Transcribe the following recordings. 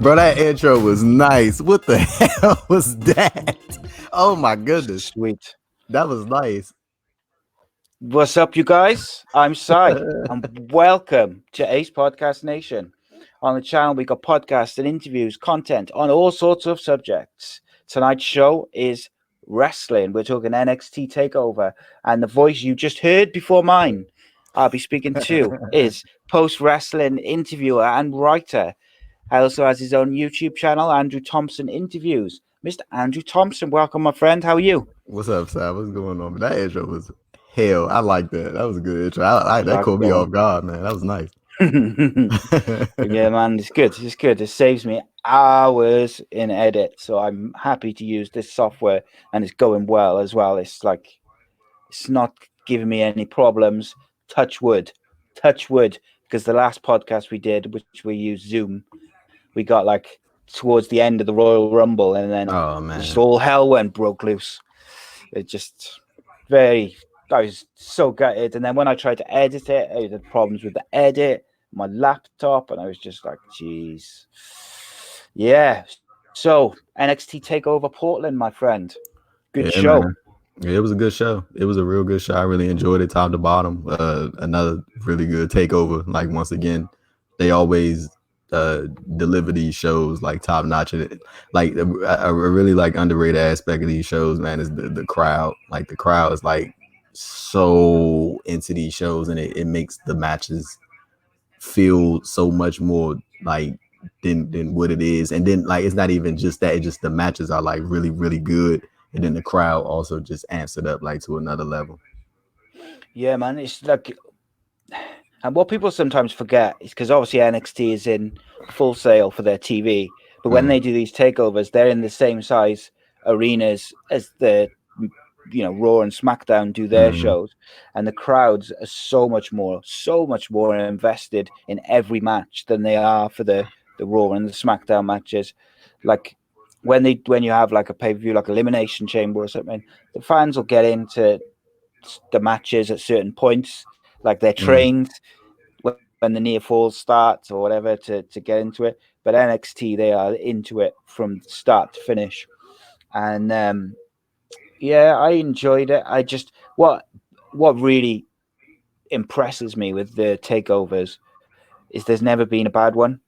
Bro, that intro was nice. What the hell was that? Oh my goodness. Sweet. That was nice. What's up, you guys? I'm Sai, and welcome to Ace Podcast Nation. On the channel, we got podcasts and interviews, content on all sorts of subjects. Tonight's show is wrestling. We're talking NXT Takeover, and the voice you just heard before mine, I'll be speaking to, is post-wrestling interviewer and writer. He also has his own YouTube channel, Andrew Thompson Interviews. Mr. Andrew Thompson, welcome, my friend. How are you? What's up, Sam? What's going on? That intro was hell. I like that. That was a good intro. That caught me off guard, man. That was nice. Yeah, man, it's good. It's good. It saves me hours in edit, so I'm happy to use this software, and it's going well as well. It's not giving me any problems. Touch wood, because the last podcast we did, which we used Zoom, we got like towards the end of the Royal Rumble, and then just all hell broke loose. It just I was so gutted. And then when I tried to edit it, I had problems with the edit, my laptop, and I was just like, geez. Yeah. So NXT Takeover Portland, my friend. Good show. Man. Yeah, it was a good show. It was a real good show. I really enjoyed it top to bottom. Another really good takeover. Like, once again, they always deliver these shows like top notch. Like, a really like underrated aspect of these shows, man, is the crowd. Like, the crowd is like so into these shows, and it makes the matches feel so much more like than what it is. And then, like, it's not even just that, it's just the matches are like really, really good. And then the crowd also just amps it up like to another level. Yeah, man. It's like, and what people sometimes forget is because obviously NXT is in Full Sail for their TV, but when they do these takeovers, they're in the same size arenas as the Raw and SmackDown do their shows, and the crowds are so much more invested in every match than they are for the Raw and the SmackDown matches. Like, when you have like a pay-per-view, like Elimination Chamber or something, the fans will get into the matches at certain points, like they're trained when the near falls starts or whatever to get into it. But NXT, they are into it from start to finish, and yeah, I enjoyed it. I just what really impresses me with the takeovers is there's never been a bad one.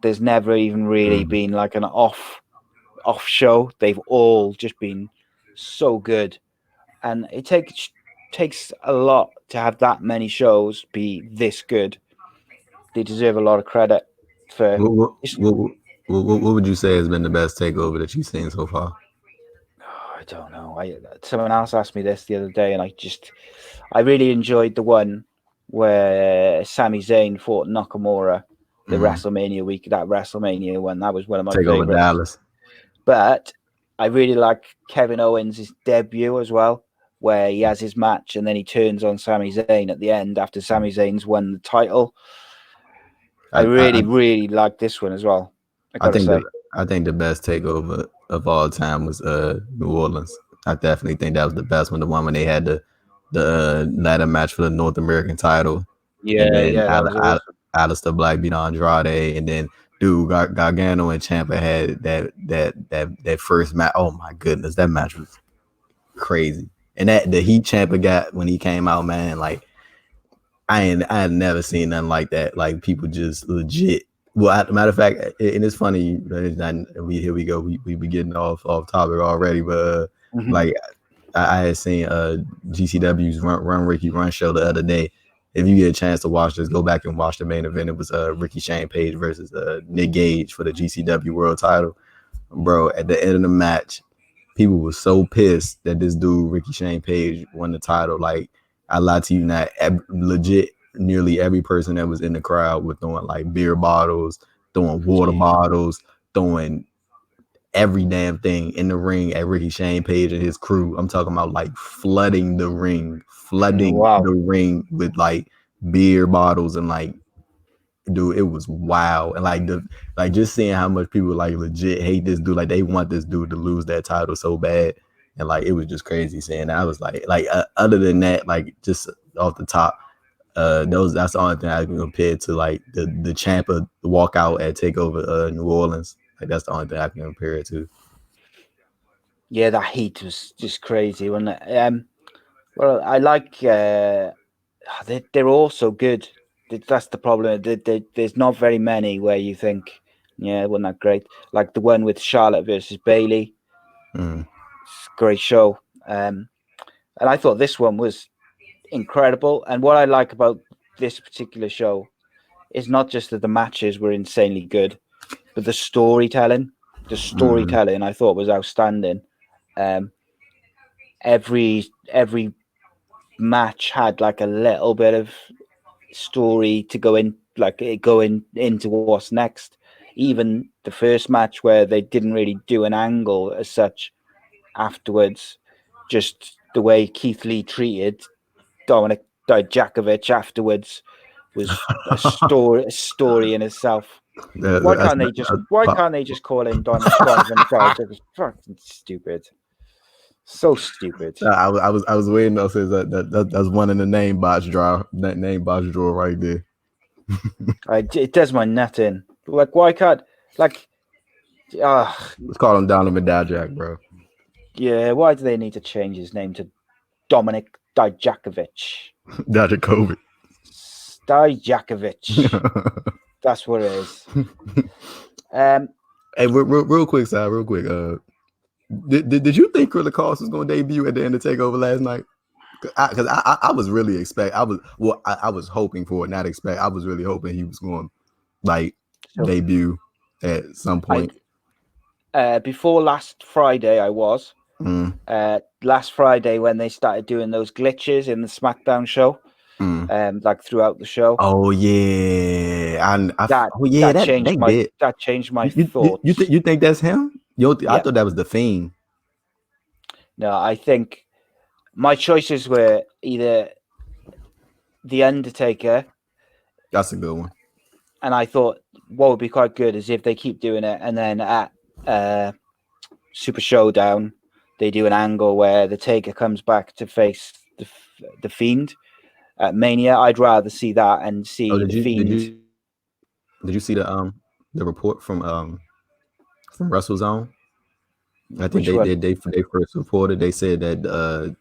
There's never even really been like an off show. They've all just been so good, and it takes a lot to have that many shows be this good. They deserve a lot of credit for. What would you say has been the best takeover that you've seen so far? I don't know. Someone else asked me this the other day, and I really enjoyed the one where Sami Zayn fought Nakamura, the WrestleMania week. That WrestleMania one, that was one of my favorites. Dallas. But I really like Kevin Owens' debut as well, where he has his match and then he turns on Sami Zayn at the end after Sami Zayn's won the title. I really like this one as well. I think the best takeover of all time was New Orleans. I definitely think that was the best one. The one when they had the ladder match for the North American title. Yeah, awesome. Aleister Black beat Andrade, and then Gargano and Ciampa had that first match. Oh my goodness, that match was crazy. And that the heat Ciampa got when he came out, man, like I had never seen nothing like that. Like, people just legit. Well, matter of fact, and it's funny. Here we go. We be getting off topic already, but like I had seen GCW's Run Ricky Run show the other day. If you get a chance to watch this, go back and watch the main event. It was Ricky Shane Page versus Nick Gage for the GCW World Title. Bro, at the end of the match, people were so pissed that this dude Ricky Shane Page won the title. Like, I lie to you not, legit. Nearly every person that was in the crowd was throwing like beer bottles, throwing water bottles, throwing every damn thing in the ring at Ricky Shane Page and his crew. I'm talking about like flooding the ring with like beer bottles, and like, dude, it was wild. And like just seeing how much people like legit hate this dude, like they want this dude to lose that title so bad, and like it was just crazy seeing that. I was like other than that, like just off the top, that's the only thing I can compare to like the Ciampa walkout at Takeover New Orleans. Like that's the only thing I can compare it to. Yeah, that heat was just crazy, wasn't it? Well, I like. They're all so good. That's the problem. There's not very many where you think, yeah, wasn't that great? Like the one with Charlotte versus Bailey. Mm. It's a great show. And I thought this one was incredible. And what I like about this particular show is not just that the matches were insanely good, but the storytelling. The Mm. storytelling I thought was outstanding. Um, every match had like a little bit of story to go in, like going into what's next. Even the first match where they didn't really do an angle as such afterwards, just the way Keith Lee treated Dominic Dijakovic afterwards was a story in itself. Why can't they just call in Donovan Dijakovic? Fucking stupid. So stupid. I was waiting though. Says that's one in the name box drawer. That name box drawer right there. It does my nut in. Like, why can't like? Let's call him Donovan Dijak, bro. Yeah, why do they need to change his name to Dominic Dijakovic? Dijakovic. Dijakovic. That's what it is. Hey, real quick, side, real quick. Did you think Krilla Cross was going to debut at the end of Takeover last night? Because I was really I was hoping for it, not expect. I was really hoping he was going like debut at some point. Before last Friday, I was. Last Friday when they started doing those glitches in the SmackDown show, like throughout the show. Oh yeah, that changed my thoughts. You think that's him? I thought that was the Fiend. No, I think my choices were either The Undertaker. That's a good one. And I thought what would be quite good is if they keep doing it, and then at Super Showdown they do an angle where the Taker comes back to face the Fiend at Mania. I'd rather see that and see the Fiend. Did you see the report from WrestleZone? I think they first reported. They said that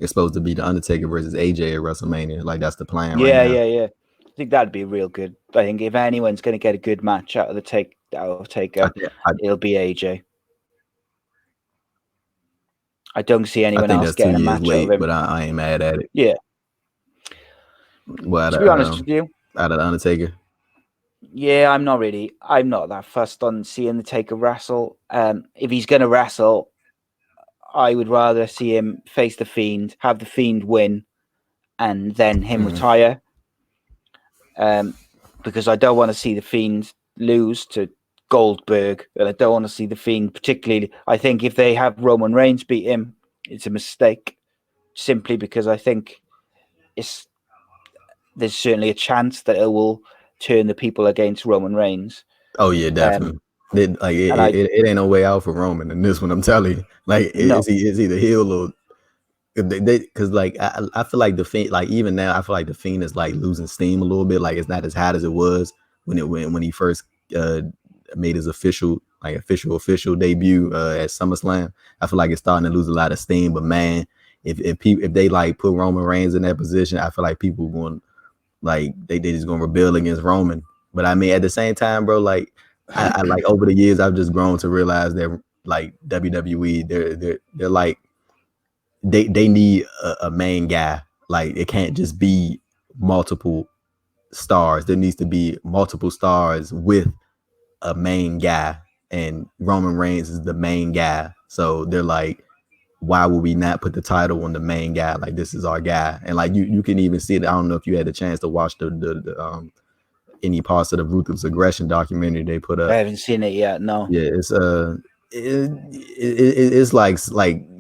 it's supposed to be the Undertaker versus AJ at WrestleMania. Like that's the plan right now. Yeah. I think that'd be real good. I think if anyone's going to get a good match out of the Taker, it'll be AJ. I don't see anyone else getting a match late, out of him. But I ain't mad at it. Yeah. Well, to be honest with you, out of the Undertaker. Yeah, I'm not that fussed on seeing the Taker wrestle. If he's going to wrestle, I would rather see him face the Fiend, have the Fiend win, and then him retire. Because I don't want to see the Fiend lose to Goldberg, and I don't want to see the Fiend particularly. I think if they have Roman Reigns beat him, it's a mistake, simply because I think there's certainly a chance that it will turn the people against Roman Reigns. Oh yeah, definitely. It ain't no way out for Roman in this one. I'm telling you, it's either heel or because I feel like the Fiend, like even now, I feel like the Fiend is like losing steam a little bit. Like it's not as hot as it was when he first made his official debut at SummerSlam. I feel like it's starting to lose a lot of steam. But man, if they like put Roman Reigns in that position, I feel like people going like they just gonna rebel against Roman. But I mean, at the same time, bro, like I like over the years, I've just grown to realize that like WWE, they're like they need a main guy. Like it can't just be multiple stars. There needs to be multiple stars with a main guy, and Roman Reigns is the main guy. So they're like, why would we not put the title on the main guy? Like this is our guy. And like you can even see it. I don't know if you had a chance to watch the any parts of the Ruthless Aggression documentary they put up. I haven't seen it yet. No. Yeah, it's like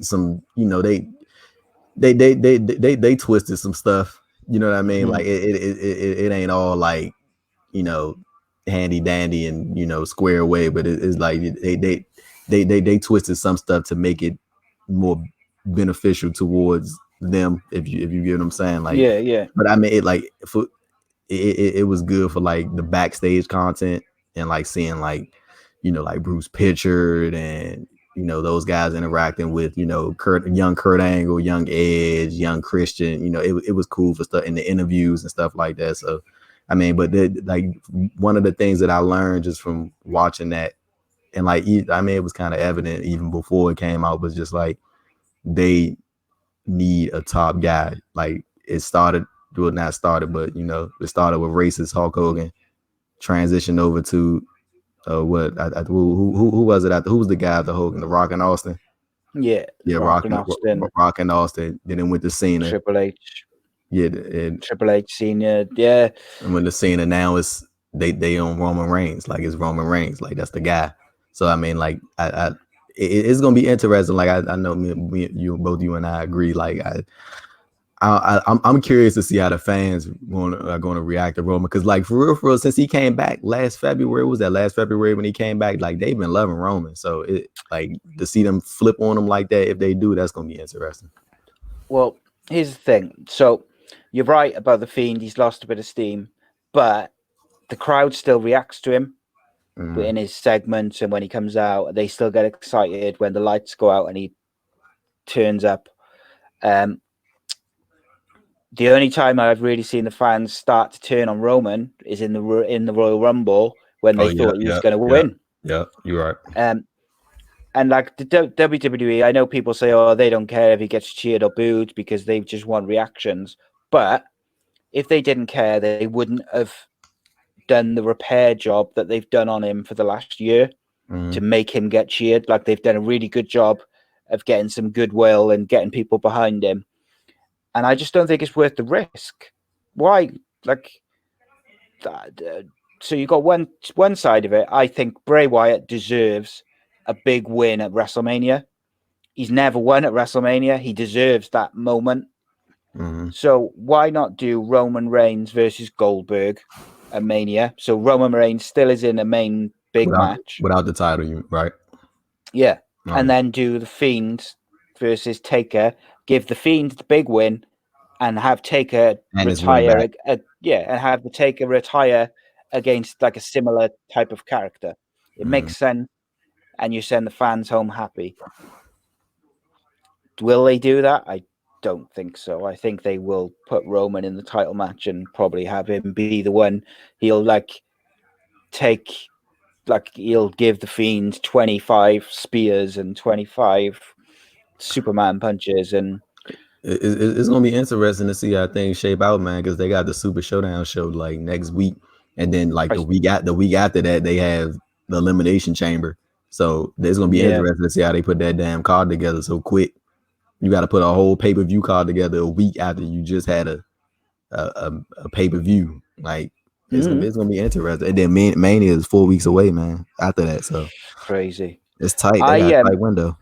some, you know, they twisted some stuff. You know what I mean? Like it ain't all like, you know, handy dandy and, you know, square away, but it's like they twisted some stuff to make it more beneficial towards them, if you get what I'm saying. Like yeah. But I mean, it was good for like the backstage content and like seeing like, like Bruce Pitchard and those guys interacting with young Kurt Angle, young Edge, young Christian. It was cool for stuff in the interviews and stuff like that. So I mean, but like one of the things that I learned just from watching that, and like I mean, it was kind of evident even before it came out, was just like they need a top guy. Like it started, well, not started, but it started with racist Hulk Hogan, transitioned over to who was it? Who was the guy after Hogan? The Rock and Austin. Yeah, Rock and Austin. Rock and Austin. Then it went to Cena. Triple H. Yeah, and Triple H Senior. Yeah. And when the Cena now is they own Roman Reigns. Like it's Roman Reigns. Like that's the guy. So I mean, like it's gonna be interesting. Like I know both you and I agree. Like I'm curious to see how the fans are going to react to Roman, because like for real, since he came back last February, last February when he came back, like they've been loving Roman. So it like to see them flip on him like that, if they do, that's going to be interesting. Well, here's the thing. So you're right about the Fiend. He's lost a bit of steam, but the crowd still reacts to him in his segments, and when he comes out, they still get excited when the lights go out and he turns up. The only time I've really seen the fans start to turn on Roman is in the Royal Rumble when they thought he was going to win. Yeah, you're right. And like the WWE, I know people say, oh, they don't care if he gets cheered or booed because they just want reactions. But if they didn't care, they wouldn't have done the repair job that they've done on him for the last year to make him get cheered. Like they've done a really good job of getting some goodwill and getting people behind him. And I just don't think it's worth the risk. Why? Like, so you got one side of it. I think Bray Wyatt deserves a big win at WrestleMania. He's never won at WrestleMania. He deserves that moment. So why not do Roman Reigns versus Goldberg at Mania? So Roman Reigns still is in a main big match without the title, right? Yeah, and then do the Fiend versus Taker. Give the Fiend the big win, and have Taker retire. And have the Taker retire against like a similar type of character. It makes sense, and you send the fans home happy. Will they do that? I don't think so. I think they will put Roman in the title match and probably have him be the one. He'll he'll give the Fiend 25 spears and 25 Superman punches, and it's gonna be interesting to see how things shape out, man, because they got the Super Showdown show like next week, and then like the week after that they have the Elimination Chamber. So it's gonna be interesting to see how they put that damn card together so quick. You got to put a whole pay-per-view card together a week after you just had a pay-per-view. Like it's gonna be interesting. And then Mania is 4 weeks away, man. After that, so crazy. It's tight. They got a tight window.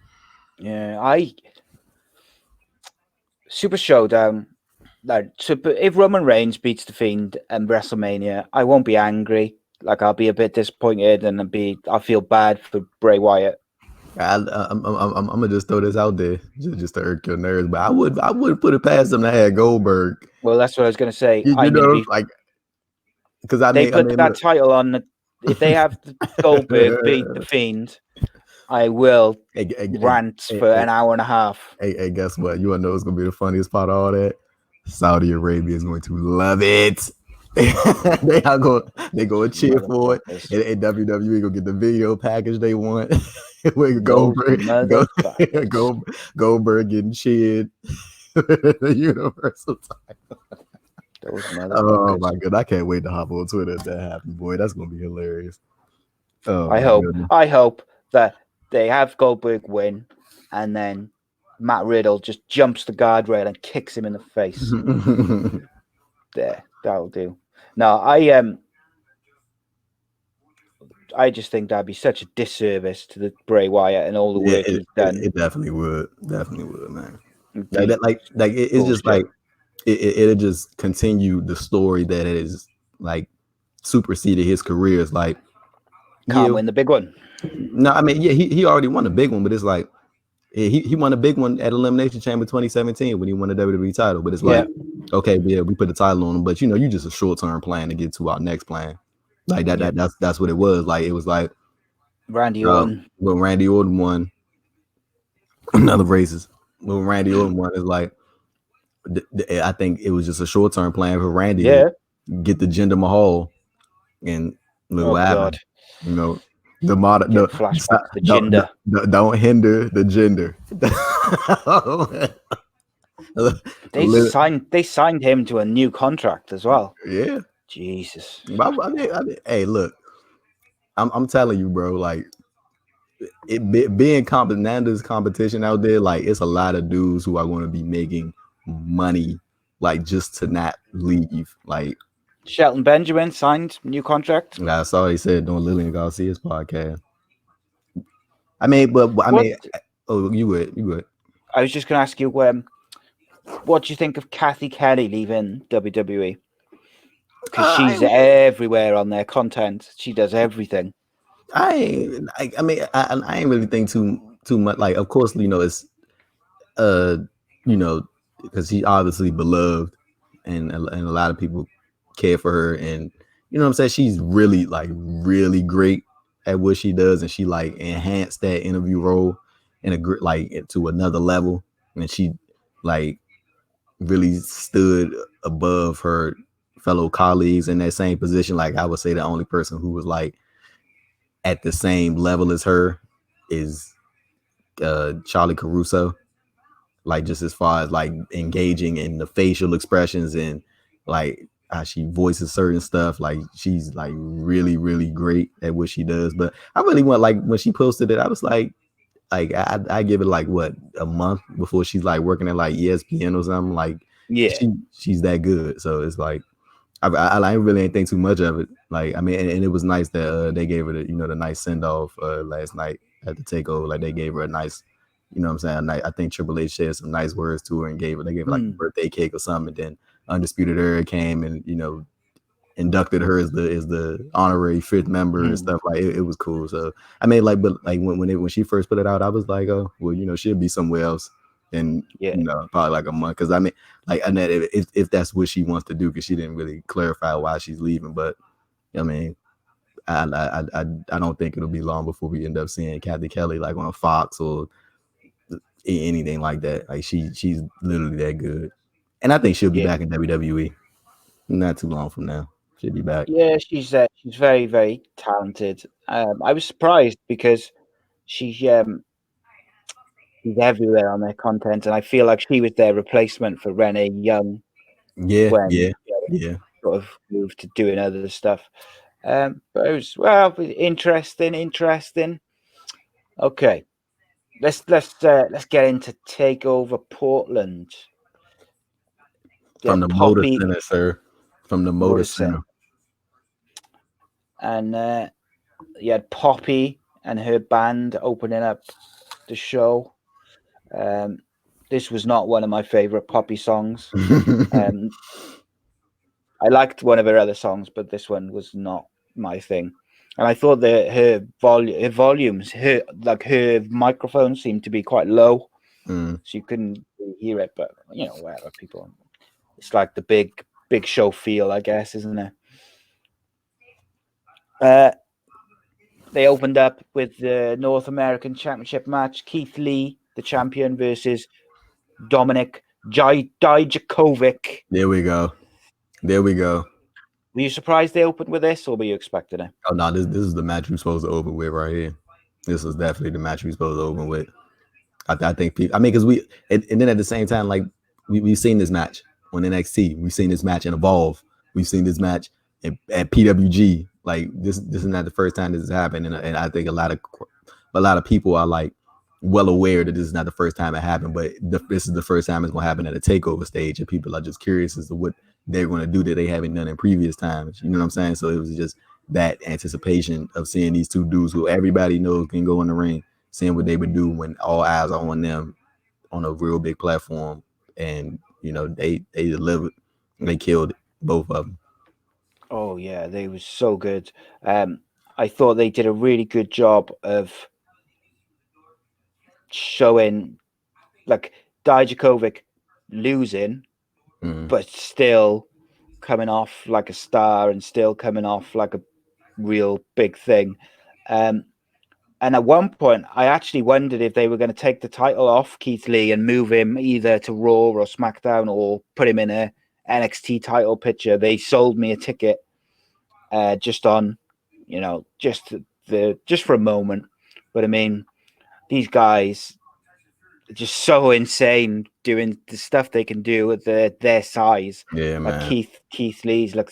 Yeah, Super Showdown. Like, if Roman Reigns beats the Fiend at WrestleMania, I won't be angry. Like, I'll be a bit disappointed, and I'll feel bad for Bray Wyatt. I'm gonna just throw this out there just to irk your nerves, but I would put it past them to have Goldberg. Well, that's what I was gonna say. Because they put that title on. If they have Goldberg beat the Fiend, I will rant for an hour and a half. Hey, guess what? You wanna know what's gonna be the funniest part of all that? Saudi Arabia is going to love it. They're going to cheer for it, and WWE gonna get the video package they want. Goldberg getting cheered. The Universal title. Oh my god, I can't wait to hop on Twitter if that happens, boy. That's gonna be hilarious. I hope that they have Goldberg win, and then Matt Riddle just jumps the guardrail and kicks him in the face. There, that'll do. No, I just think that'd be such a disservice to the Bray Wyatt and all the work he's done. It definitely would, man. It's just like it'll just continue the story that is like superseded his career. It's like can't win the big one. No, I mean, he already won a big one, but it's like he won a big one at Elimination Chamber 2017 when he won the WWE title. But it's like, okay, we put the title on him, but you just a short-term plan to get to our next plan. Like that's what it was. Like it was like Randy Orton. When Randy Orton won, another racist. When Randy Orton won, it's like I think it was just a short term plan for Randy to Yeah. get the Jinder Mahal, and look Oh what God. happened. You know, the modern Getting flashbacks to Jinder. don't hinder the gender. They signed him to a new contract as well. Yeah, Jesus. hey, look, I'm telling you, bro. Like being Nanda's competition out there, like it's a lot of dudes who are going to be making money, like just to not leave. Like Shelton Benjamin signed new contract. I saw they said on Lillian Garcia's podcast. I mean, but I What mean, oh, you would. I was just going to ask you, what do you think of Kathy Kelly leaving WWE? Because she's everywhere on their content. She does everything. I mean, I ain't really think too much. Like, of course, you know, it's you know, because she's obviously beloved, and a lot of people care for her, and you know what I'm saying. She's really really great at what she does, and she like enhanced that interview role in a like to another level, and she like really stood above her fellow colleagues in that same position. Like I would say the only person who was like at the same level as her is Charlie Caruso. Like just as far as like engaging in the facial expressions and like how she voices certain stuff, like she's like really really great at what she does. But I really want, like when she posted it, I was like I give it like what, a month before she's like working at like ESPN or something. Like Yeah. she's that good. So it's like I really ain't think too much of it. Like I mean, and it was nice that they gave her the, you know, the nice send off last night at the takeover. Like they gave her a nice, you know what I'm saying. I think Triple H said some nice words to her and gave her like a birthday cake or something. And then Undisputed Era came and, you know, inducted her as the honorary fifth member and stuff. Like it was cool. So I mean, like, but like when she first put it out, I was like, oh well, you know, she'll be somewhere else in, you know, probably like a month. Because I mean, like Annette, if that's what she wants to do, because she didn't really clarify why she's leaving. But I mean, I don't think it'll be long before we end up seeing Kathy Kelly like on Fox or anything like that. Like she's literally that good, and I think she'll be back in WWE not too long from now. She'll be back. Yeah, she's very very talented. I was surprised because she's everywhere on their content, and I feel like she was their replacement for Renee Young Yeah, when yeah. sort of moved to doing other stuff. But it was interesting. Okay, let's get into Takeover Portland. From the Motor Poppy Center, sir. From the Motor Center. And you had Poppy and her band opening up the show. This was not one of my favorite Poppy songs. I liked one of her other songs, but this one was not my thing. And I thought that her volumes, her microphone seemed to be quite low, so you couldn't really hear it. But you know, whatever, people. It's like the big show feel, I guess, isn't it? They opened up with the North American Championship match. Keith Lee, the champion, versus Dominic Dijakovic. There we go. Were you surprised they opened with this, or were you expecting it? Oh no, this is the match we're supposed to open with right here. This is definitely the match we're supposed to open with. I think people. I mean, because we and then at the same time, like we've seen this match on NXT. We've seen this match in Evolve. We've seen this match at PWG. Like this is not the first time this has happened, and I think a lot of people are like well aware that this is not the first time it happened, but this is the first time it's going to happen at a takeover stage, and people are just curious as to what they're going to do that they haven't done in previous times. You know what I'm saying? So it was just that anticipation of seeing these two dudes who everybody knows can go in the ring, seeing what they would do when all eyes are on them on a real big platform. And you know, they delivered. They killed it, both of them. Oh yeah, they were so good. I thought they did a really good job of showing like Dijakovic losing, but still coming off like a star and still coming off like a real big thing. And at one point, I actually wondered if they were going to take the title off Keith Lee and move him either to Raw or SmackDown or put him in a NXT title picture. They sold me a ticket just on, just for a moment. But I mean, these guys are just so insane doing the stuff they can do at their size. Yeah, Like man. Keith Lee's like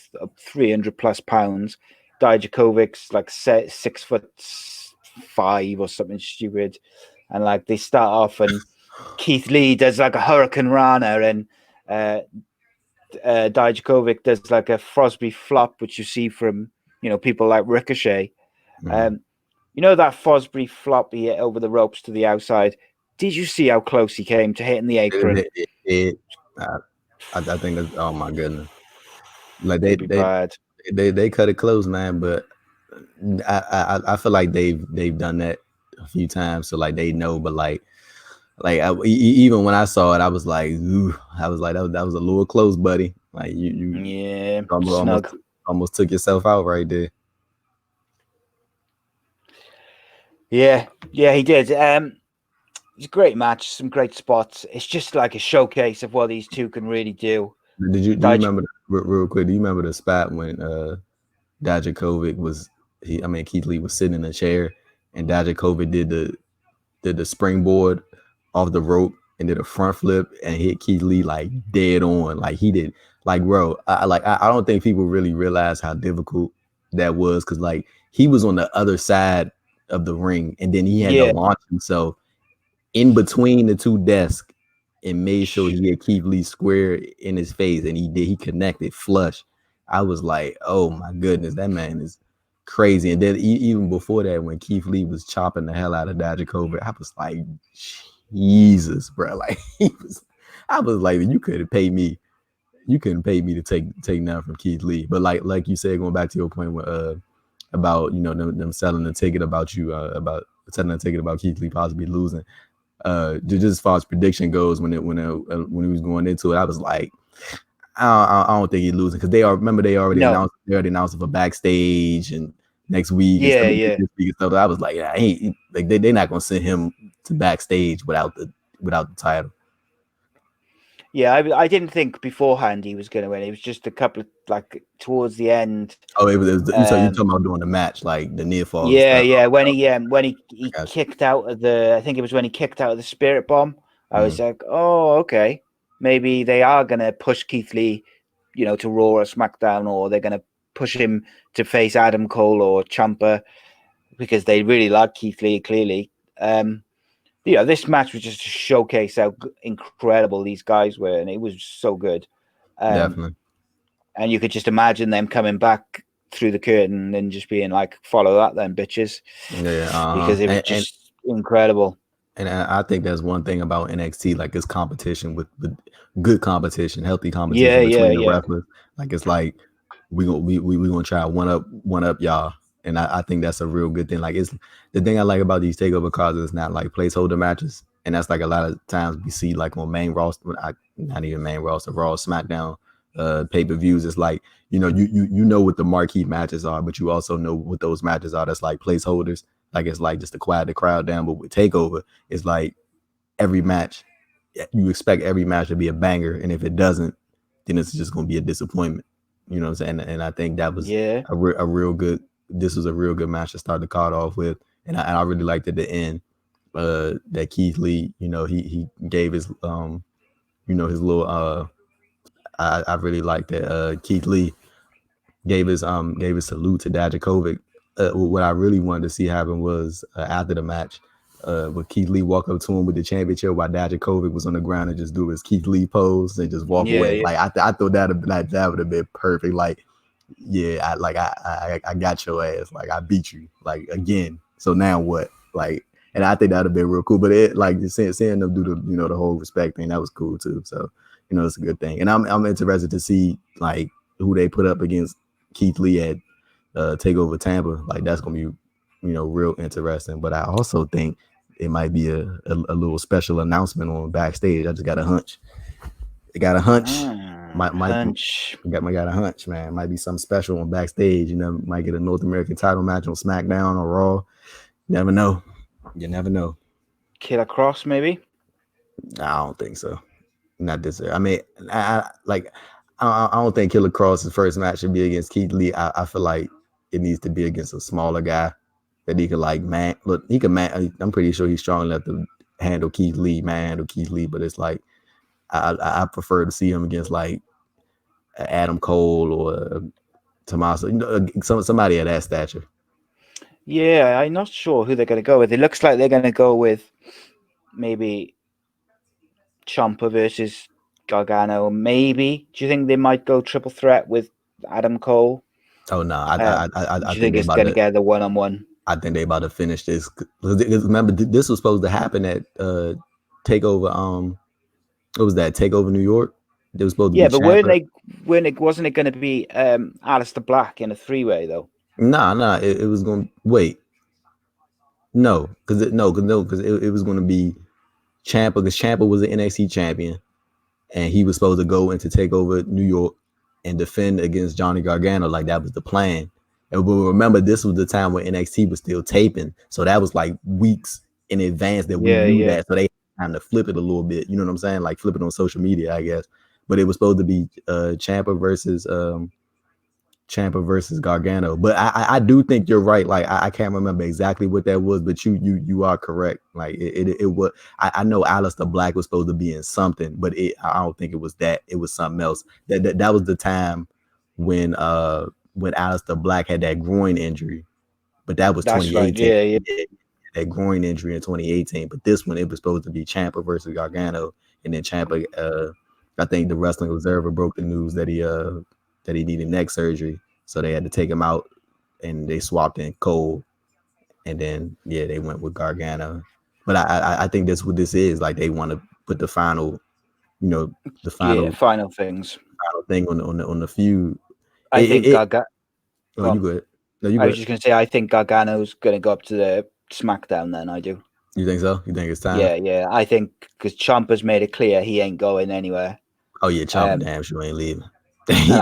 300+ pounds. Dijakovic's like 6'5" or something stupid, and like they start off and Keith Lee does like a Hurricane Rana and Dijakovic does like a Frosby flop, which you see from people like Ricochet. Mm. That Fosbury flop he hit over the ropes to the outside. Did you see how close he came to hitting the apron? I think that's, oh my goodness. Like It'd be bad. they cut it close, man. But I feel like they've done that a few times, so like they know. But even when I saw it, I was like, ooh, I was like that was a little close, buddy. Like you almost took yourself out right there. Yeah, he did. It's a great match, some great spots. It's just like a showcase of what these two can really do. Do you remember real quick? Do you remember the spot when Dijakovic Keith Lee was sitting in a chair and Dijakovic did the springboard off the rope and did a front flip and hit Keith Lee like dead on. Like he did, like, bro, I don't think people really realize how difficult that was, because like he was on the other side of the ring and then he had to launch himself in between the two desks and made sure he had Keith Lee square in his face, and he connected flush. I was like, oh my goodness, that man is crazy. And then even before that, when Keith Lee was chopping the hell out of Dijakovic, I was like, Jesus, bro. Like I was like, you couldn't pay me to take nothing from Keith Lee. But like you said, going back to your point with about them selling the ticket about Keith Lee possibly losing. Just as far as prediction goes, when he was going into it, I was like, I don't think he's losing, because they already announced it for backstage and next week and stuff. This week and stuff. I was like, yeah, they're not gonna send him to backstage without the title. Yeah, I didn't think beforehand he was going to win. It was just a couple of like towards the end. Oh, you talking about doing the match, like the near fall. Yeah. When he kicked out of I think it was when he kicked out of the Spirit Bomb. I was like, oh, okay, maybe they are going to push Keith Lee, to Raw or SmackDown, or they're going to push him to face Adam Cole or Ciampa, because they really like Keith Lee clearly. This match was just to showcase how incredible these guys were, and it was so good. Definitely. And you could just imagine them coming back through the curtain and just being like, follow that then, bitches. Yeah. Because it was just incredible. And I think that's one thing about NXT, like it's competition with good competition, healthy competition between the wrestlers. Like it's like we gonna try one up y'all. And I think that's a real good thing. Like it's the thing I like about these takeover cards is not like placeholder matches, and that's like a lot of times we see like on main roster, not even main roster, Raw, SmackDown, pay-per-views. It's like you know what the marquee matches are, but you also know what those matches are. That's like placeholders. Like it's like just to quiet the crowd down. But with takeover, it's like every match, you expect every match to be a banger, and if it doesn't, then it's just gonna be a disappointment. You know what I'm saying? And I think that was a real good. This was a real good match to start the card off with, and I really liked at the end that Keith Lee, he gave his his little I really liked that Keith Lee gave his salute to Dijakovic. What I really wanted to see happen was after the match, would Keith Lee walk up to him with the championship while Dijakovic was on the ground and just do his Keith Lee pose and just walk away. Like I thought that would have been perfect. Like, yeah, I got your ass. Like I beat you like again. So now what? Like, and I think that'd have been real cool. But it like just seeing them do the the whole respect thing, that was cool too. So it's a good thing. And I'm interested to see like who they put up against Keith Lee at Takeover Tampa. Like that's gonna be real interesting. But I also think it might be a little special announcement on backstage. I just got a hunch. It got a hunch. Got a hunch, man. It might be something special on backstage. Might get a North American title match on SmackDown or Raw. Never know. You never know. Killer Cross, maybe. I don't think so. Not this year. I mean, I don't think Killer Cross's first match should be against Keith Lee. I feel like it needs to be against a smaller guy that he could like man. Look, he can man. I'm pretty sure he's strong enough to handle Keith Lee, But it's like I prefer to see him against like Adam Cole or Tommaso, somebody of that stature. Yeah, I'm not sure who they're going to go with. It looks like they're going to go with maybe Ciampa versus Gargano. Maybe. Do you think they might go triple threat with Adam Cole? Oh no, Do I you think think they it's about going to to. get the one-on-one? I think they about to finish this. Remember, this was supposed to happen at Takeover. What was that? Takeover New York. It was supposed to be Yeah, but Ciampa. wasn't it going to be Aleister Black in a three-way though? Nah. It was going to wait. No, because it was going to be Ciampa because Ciampa was an NXT champion and he was supposed to go into Takeover New York and defend against Johnny Gargano. Like that was the plan. And we remember this was the time when NXT was still taping, so that was like weeks in advance that we knew Yeah. that. So they had time to flip it a little bit. You know what I'm saying? Like flip it on social media, I guess. But it was supposed to be Ciampa versus Gargano. But I do think you're right. Like I can't remember exactly what that was, but you are correct. Like it was. I know Aleister Black was supposed to be in something, but I don't think it was that. It was something else. That was the time when Aleister Black had that groin injury, but that was That's right. 2018. Yeah. Yeah, that groin injury in 2018. But this one it was supposed to be Ciampa versus Gargano, and then Ciampa. I think the Wrestling Observer broke the news that he needed neck surgery, so they had to take him out, and they swapped in Cole, and then they went with Gargano. But I think that's what this is. Like they want to put the final, the Yeah, final final things. thing on the feud. I think Gargano. Oh, you good? No, you I was good. just going to say, I think Gargano's going to go up to the SmackDown. Then I do. You think so? You think it's time? Yeah. I think because Ciampa's made it clear he ain't going anywhere. Oh yeah, Ciampa damn sure ain't leaving. And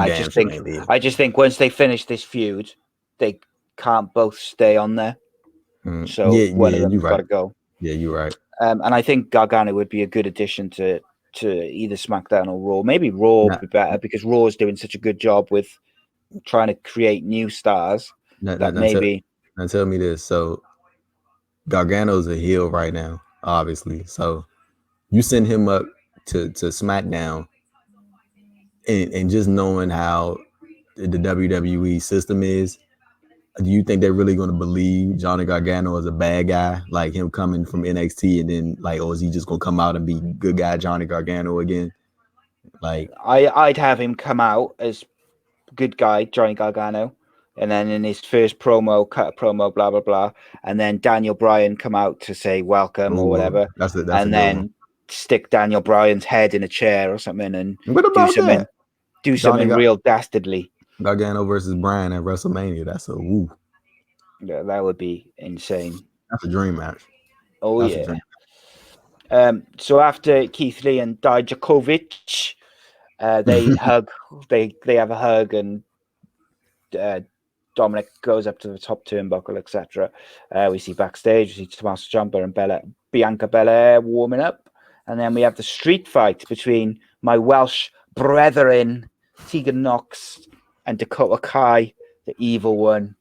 I just think once they finish this feud, they can't both stay on there. So one of them's got to go. Yeah, you're right. And I think Gargano would be a good addition to either SmackDown or Raw. Maybe Raw would be better because Raw is doing such a good job with trying to create new stars. Maybe. Now tell me this. So Gargano's a heel right now, obviously. So you send him up to SmackDown, and just knowing how the WWE system is, do you think they're really going to believe Johnny Gargano is a bad guy, like him coming from NXT, and then like, or is he just going to come out and be good guy Johnny Gargano again? Like, I'd have him come out as good guy Johnny Gargano, and then in his first promo, cut a promo, blah blah blah, and then Daniel Bryan come out to say welcome or whatever, that's a and then stick Daniel Bryan's head in a chair or something and do something real dastardly. Gargano versus Bryan at WrestleMania. That's a woo. Yeah, that would be insane. That's a dream match. Oh yeah. So after Keith Lee and Dijakovic, they hug. They have a hug, and Dominic goes up to the top turnbuckle, etc. We see backstage, we see Tommaso Ciampa and Bianca Belair warming up, and then we have the street fight between my Welsh brethren, Tegan Knox and Dakota Kai, the evil one,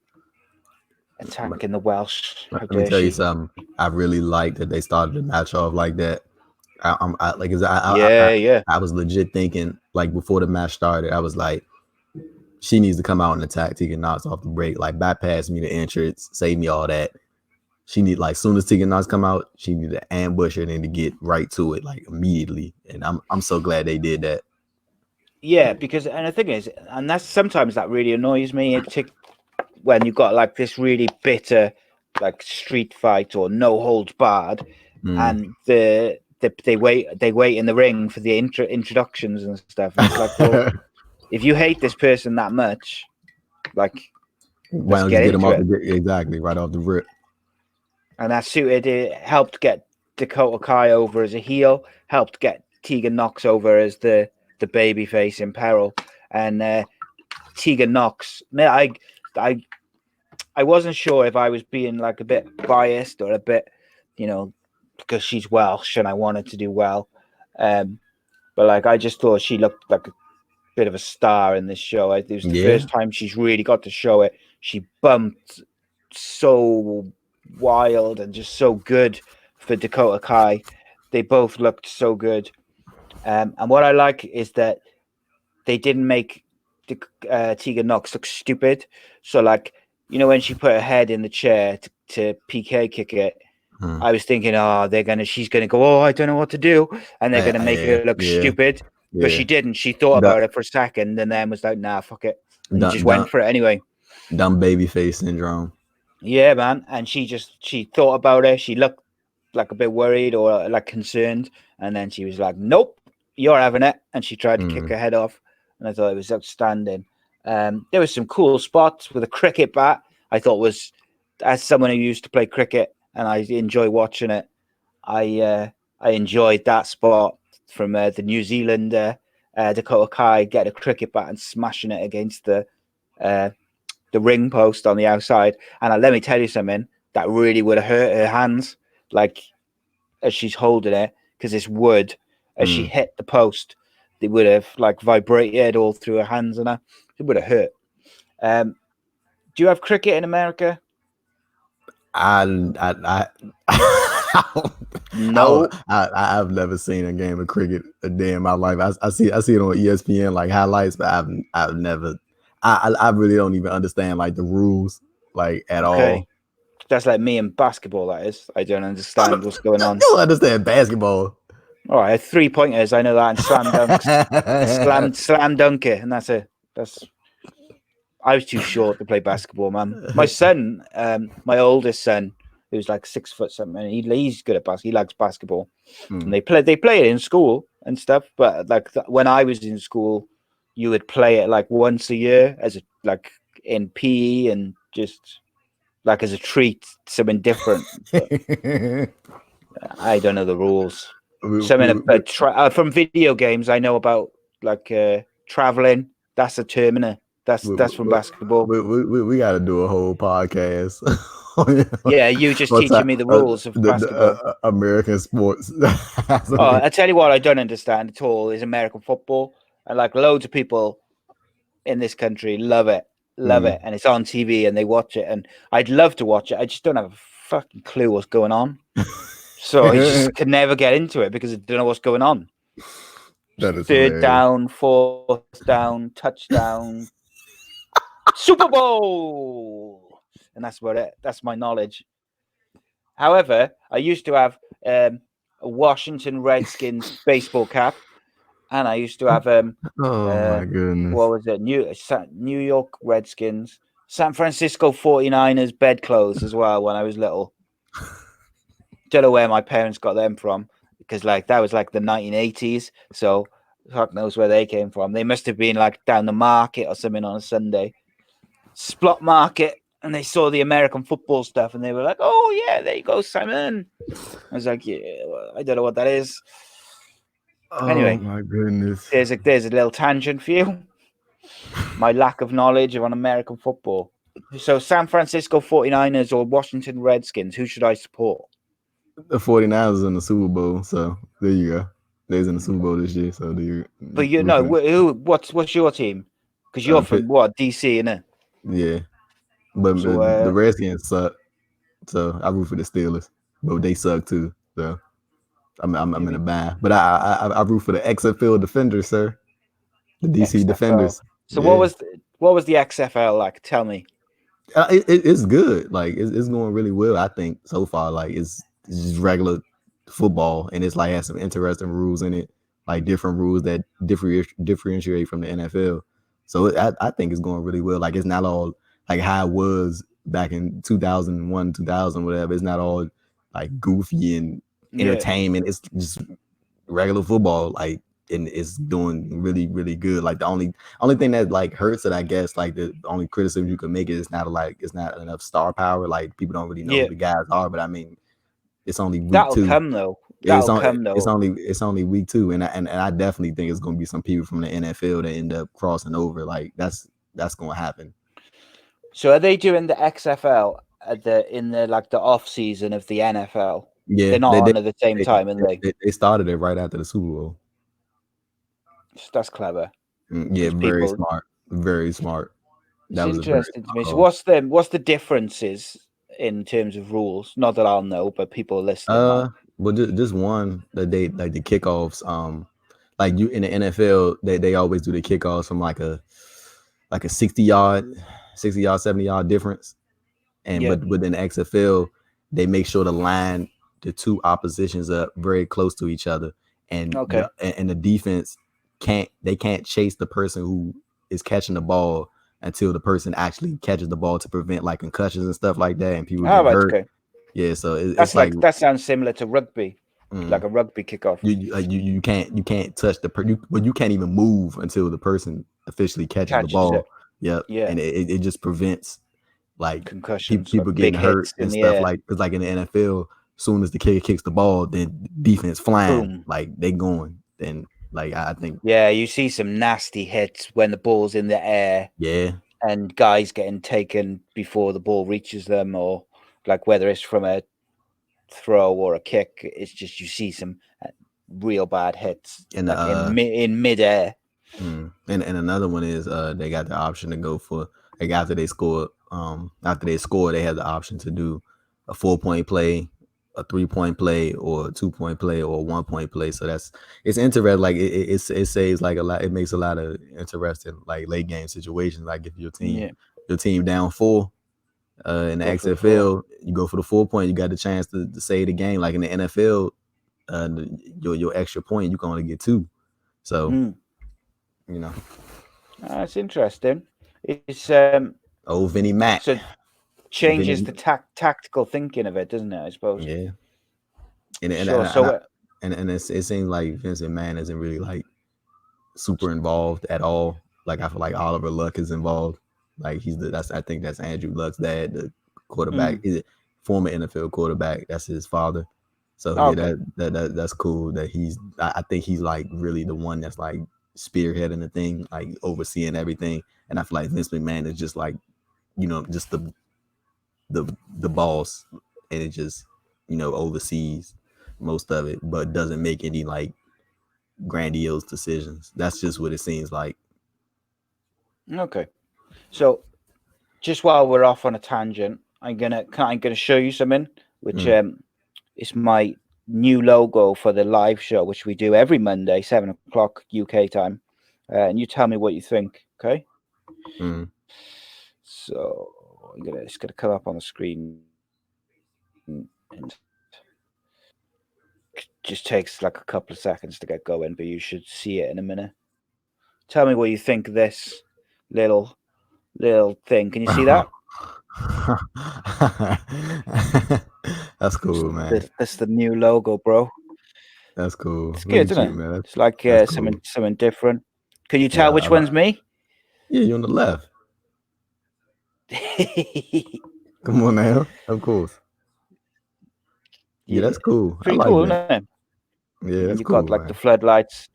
attacking the Welsh. Let me tell you something. I really like that they started the match off like that. I was legit thinking, like, before the match started, I was like, she needs to come out and attack Tegan Knox off the break, like bypass me the entrance, save me all that. She need, like, soon as Tegan Knox come out, she need to ambush her and then to get right to it, like, immediately. And I'm so glad they did that. Yeah, because, and the thing is, and that's sometimes that really annoys me, when you've got like this really bitter, like street fight or no holds barred, and they wait in the ring for the introductions and stuff. And it's like, well, if you hate this person that much, like, why don't you get them off exactly right off the rip? And that suited. It helped get Dakota Kai over as a heel, helped get Tegan Knox over as the baby face in peril, and Tegan Knox. I I wasn't sure if I was being like a bit biased or a bit, because she's Welsh and I wanted to do well. But like I just thought she looked like a bit of a star in this show. It was the Yeah. first time she's really got to show it. She bumped so wild and just so good for Dakota Kai. They both looked so good. And what I like is that they didn't make Tegan Knox look stupid. So like, when she put her head in the chair to PK kick it, I was thinking, she's gonna go, I don't know what to do, and they're gonna make her look stupid. But she didn't. She thought about it for a second and then was like, nah, fuck it. And just went for it anyway. Dumb baby face syndrome. Yeah, man. And she thought about it. She looked like a bit worried or like concerned. And then she was like, nope, you're having it. And she tried to kick her head off. And I thought it was outstanding. There was some cool spots with a cricket bat. I thought was, as someone who used to play cricket and I enjoy watching it, I enjoyed that spot from the New Zealander Dakota Kai getting a cricket bat and smashing it against the ring post on the outside. And let me tell you something, that really would have hurt her hands, like as she's holding it, because it's wood. As she hit the post, they would have like vibrated all through her hands, and it would have hurt. Do you have cricket in America? No, I've never seen a game of cricket a day in my life. I see it on ESPN like highlights, but I've never. I really don't even understand like the rules like at all. That's like me in basketball. That is, I don't understand what's going on. You don't understand basketball. All right, 3-pointers, I know that, and slam dunks, slam dunk it, and that's it. I was too short to play basketball, man. My son, my oldest son, who's like 6 foot something, he's good at basketball. He likes basketball, and they play it in school and stuff. But like when I was in school, you would play it like once a year as like in PE and just like as a treat, something different. I don't know the rules. From video games, I know about like traveling. That's a terminer. That's from basketball. We got to do a whole podcast. Yeah, you just teaching me the rules of basketball. American sports. I tell you what, I don't understand at all is American football, and like loads of people in this country love it, and it's on TV and they watch it, and I'd love to watch it. I just don't have a fucking clue what's going on. So I just could never get into it because I don't know what's going on. That is third down, fourth down, touchdown, Super Bowl, and that's about it. That's my knowledge. However, I used to have a Washington Redskins baseball cap, and I used to have my goodness, what was it? New York Redskins, San Francisco 49ers bed clothes as well when I was little. Don't know where my parents got them from because like that was like the 1980s, so fuck knows where they came from. They must have been like down the market or something on a Sunday, Splot Market, and they saw the American football stuff and they were like, oh yeah, there you go, Simon. I was like, yeah, well, I don't know what that is. Anyway, my goodness, there's a little tangent for you. My lack of knowledge on American football. So San Francisco 49ers or Washington Redskins, who should I support? The 49ers in the Super Bowl, so there you go. They're in the Super Bowl this year, so do you? But you know, what's your team? Because you're from what, DC, innit? Yeah, but so, the Redskins suck, so I root for the Steelers, but they suck too. So I'm in a bind, but I root for the XFL Defenders, sir. The DC XFL. Defenders. So yeah. What was the XFL like? Tell me. It's good. Like it's going really well. I think so far. Like it's just regular football, and it's like has some interesting rules in it, like different rules that differentiate from the NFL. So I think it's going really well. Like it's not all like how it was back in 2001, 2000, whatever. It's not all like goofy and entertainment. It's just regular football. Like and it's doing really, really good. Like the only thing that like hurts it, I guess, like the only criticism you could make is it's not enough star power. Like people don't really know who the guys are. But I mean, it's only week 2. That'll come though. It's only week 2, and I definitely think it's going to be some people from the NFL that end up crossing over. Like that's going to happen. So are they doing the XFL at in the like the off season of the NFL? Yeah, They're not on at the same time, and they started it right after the Super Bowl. that's clever Yeah, because very people. smart, very smart. It's That was a very interesting to smart me. So call. what's the differences in terms of rules? Not that I'll know, but people listening might. Well, just one that they like the kickoffs. Like you in the NFL, they always do the kickoffs from like a 60 yard, 70 yard difference. And Yeah. but within the XFL, they make sure to line the two oppositions up very close to each other, and Okay. the defense can't chase the person who is catching the ball until the person actually catches the ball to prevent like concussions and stuff like that, and people Oh, getting right. hurt. Okay. Yeah, so it's That's like like that sounds similar to rugby, mm, like a rugby kickoff. you can't touch you can't even move until the person officially catches the Catches ball. it. Yep, Yeah. and it just prevents like Concussions, like people getting big hurt hits in and the stuff air. like because like in the NFL, soon as the kicker kicks the ball, then defense flying Boom. like they going. Then like I think Yeah, you see some nasty hits when the ball's in the air yeah, and guys getting taken before the ball reaches them, or like whether it's from a throw or a kick. It's just you see some real bad hits, and like in midair. and another one is they got the option to go for like after they score they have the option to do a 4 point play, a 3 point play, or a 2 point play, or a 1 point play. So it's interesting. Like it saves like a lot. It makes a lot of interesting like late game situations. Like if Yeah, your team down four in the go for the four. XFL, you go for the 4 point. You got the chance to save the game. Like in the NFL, your extra point you can only get two. So Mm. you know, That's interesting. It's oh Vinnie Mac. so changes the tactical thinking of it, doesn't it? I suppose. Yeah, and and Sure. and, and, So I, and it seems like Vince McMahon isn't really like super involved at all. Like I feel like Oliver Luck is involved. Like I think that's Andrew Luck's dad, the quarterback. He's a former NFL quarterback. That's his father. So yeah, okay. that's cool. That I think he's like really the one that's like spearheading the thing, like overseeing everything. And I feel like Vince McMahon is just like just the boss, and it just oversees most of it, but doesn't make any like grandiose decisions. That's just what it seems like. Okay. So just while we're off on a tangent, I'm gonna show you something, which Mm, is my new logo for the live show, which we do every Monday, 7 o'clock UK time, and you tell me what you think. Okay. mm. So it's gonna come up on the screen, and just takes like a couple of seconds to get going, but you should see it in a minute. Tell me what you think of this little thing. Can you see that? That's cool, man. That's the new logo, bro. That's cool. It's Look good, at you, isn't it? man. It's like That's something cool. different. Can you Yeah, tell which I like. one's me? Yeah, you're on the left. Come on now. Of course. Yeah, Yeah, that's cool. I pretty like cool, isn't that. it? Yeah, And that's you've got cool, like the man. floodlights,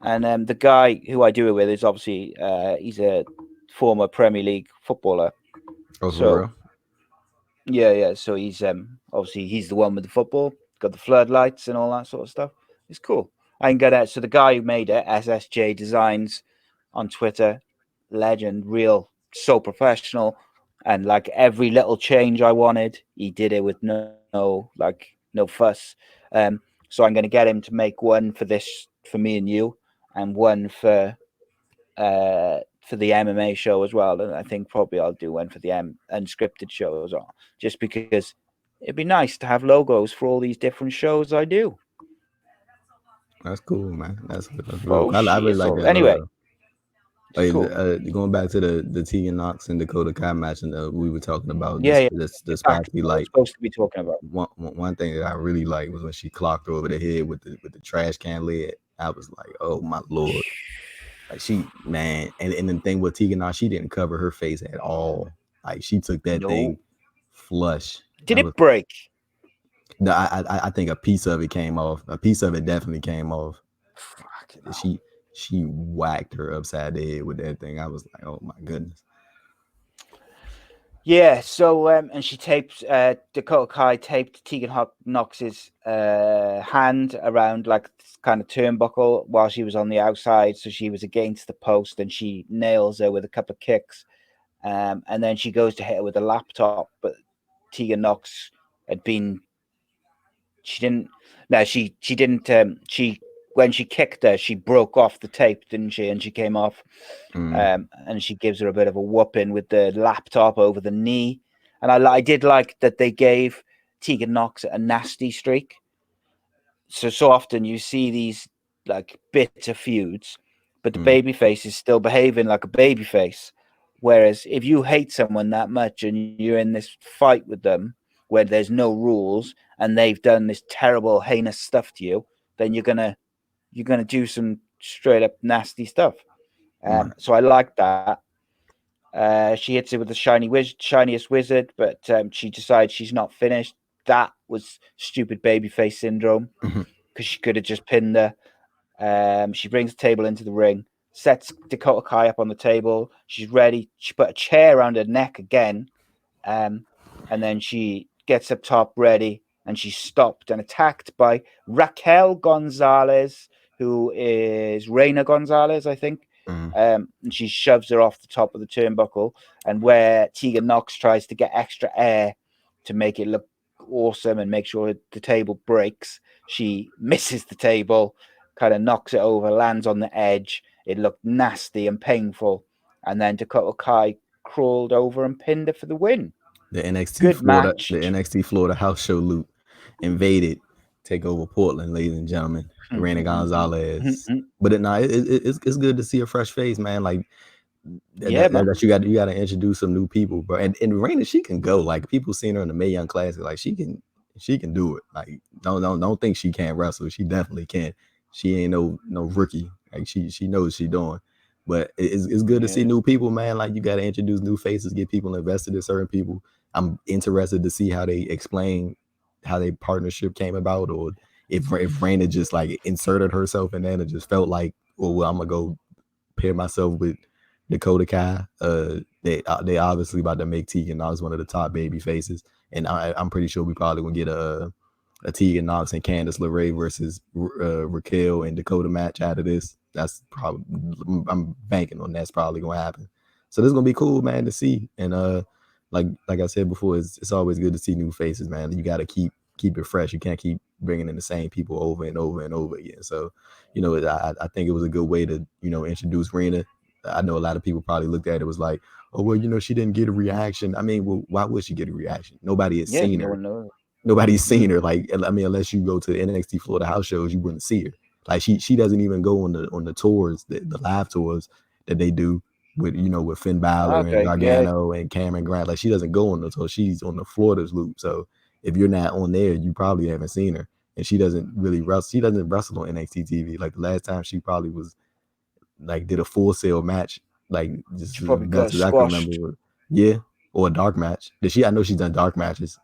and the guy who I do it with is obviously he's a former Premier League footballer. Oh, for So real? yeah. So he's obviously he's the one with the football, got the floodlights and all that sort of stuff. It's cool. I can get it. So the guy who made it, SSJ Designs, on Twitter, legend, real, so professional, and like every little change I wanted, he did it with no fuss. So I'm going to get him to make one for this for me and you, and one for the MMA show as well. And I think probably I'll do one for the unscripted show as well, just because it'd be nice to have logos for all these different shows I do. That's cool, man. That's real Oh cool. I really shit! like So that anyway, logo. it's cool. Going back to the Tegan Knox and Dakota Kai match, and we were talking about Yeah, yeah. this past Exactly week. what I was Like supposed to be talking about. one thing that I really liked was when she clocked her over the head with the trash can lid. I was like, oh my lord. Like and the thing with Tegan Knox, she didn't cover her face at all. Like she took that thing No. flush. Did I was it break? no, I think a piece of it came off. A piece of it definitely came off. Fucking hell. She whacked her upside the head with that thing. I was like, oh my goodness. Yeah, so and she taped Dakota Kai taped Knox's hand around like this kind of turnbuckle while she was on the outside, so she was against the post, and she nails her with a couple of kicks, and then she goes to hit her with a laptop, but Tegan Knox had been she didn't no she didn't she when she kicked her she broke off the tape, didn't she, and she came off. Mm, And she gives her a bit of a whooping with the laptop over the knee. And I did like that they gave Tegan Knox a nasty streak. So often you see these like bitter feuds, but the mm, babyface is still behaving like a babyface. Whereas if you hate someone that much and you're in this fight with them where there's no rules and they've done this terrible, heinous stuff to you, then you're gonna do some straight up nasty stuff. right. So I like that. She hits it with the shiniest wizard, but she decides she's not finished. That was stupid babyface syndrome because she could have just pinned her. She brings the table into the ring, sets Dakota Kai up on the table. She's ready. She put a chair around her neck again, um, and then she gets up top ready, and she's stopped and attacked by Raquel Gonzalez, who is Reina Gonzalez, I think. Mm, And she shoves her off the top of the turnbuckle, and where Tegan Knox tries to get extra air to make it look awesome and make sure the table breaks, she misses the table, kind of knocks it over, lands on the edge. It looked nasty and painful, and then Dakota Kai crawled over and pinned her for the win. Good The match. NXT Florida house show loop invaded, take over Portland, ladies and gentlemen. Reina Gonzalez. But it's good to see a fresh face, man. Like Yeah, man. you got to introduce some new people, bro. And Raina, she can go. Like people seen her in the Mae Young Classic, like she can do it. Like don't think she can't wrestle. She definitely can. She ain't no rookie. Like she knows what she doing. But it's good to see Yeah. new people, man. Like you got to introduce new faces, get people invested in certain people. I'm interested to see how they explain how their partnership came about, or if Raina just like inserted herself in there and it just felt like, well, I'm gonna go pair myself with Dakota Kai. They obviously about to make Tegan Knox one of the top baby faces, and I'm pretty sure we probably gonna get a Tegan Knox and Candice LeRae versus Raquel and Dakota match out of this. That's probably I'm banking on that's probably gonna happen. So this is gonna be cool, man, to see. And like I said before, it's always good to see new faces, man. You got to keep it fresh. You can't keep bringing in the same people over and over and over again. So, I think it was a good way to introduce Rena. I know a lot of people probably looked at it was like, oh well, she didn't get a reaction. I mean, well, why would she get a reaction? Nobody has Yeah, seen no her. one knows. Nobody's seen her. Like, I mean, unless you go to NXT Florida house shows, you wouldn't see her. Like, she doesn't even go on the tours, the live tours that they do with Finn Balor and Okay, yeah, Gargano and Cameron Grant. Like, she doesn't go on the tour. She's on the Florida's loop. So if you're not on there, you probably haven't seen her. And she doesn't really wrestle. She doesn't wrestle on NXT TV. Like the last time she probably was like did a Full Sail match, like just she as probably got best as I can squashed. remember. Yeah, or a dark match. Did she? I know she's done dark matches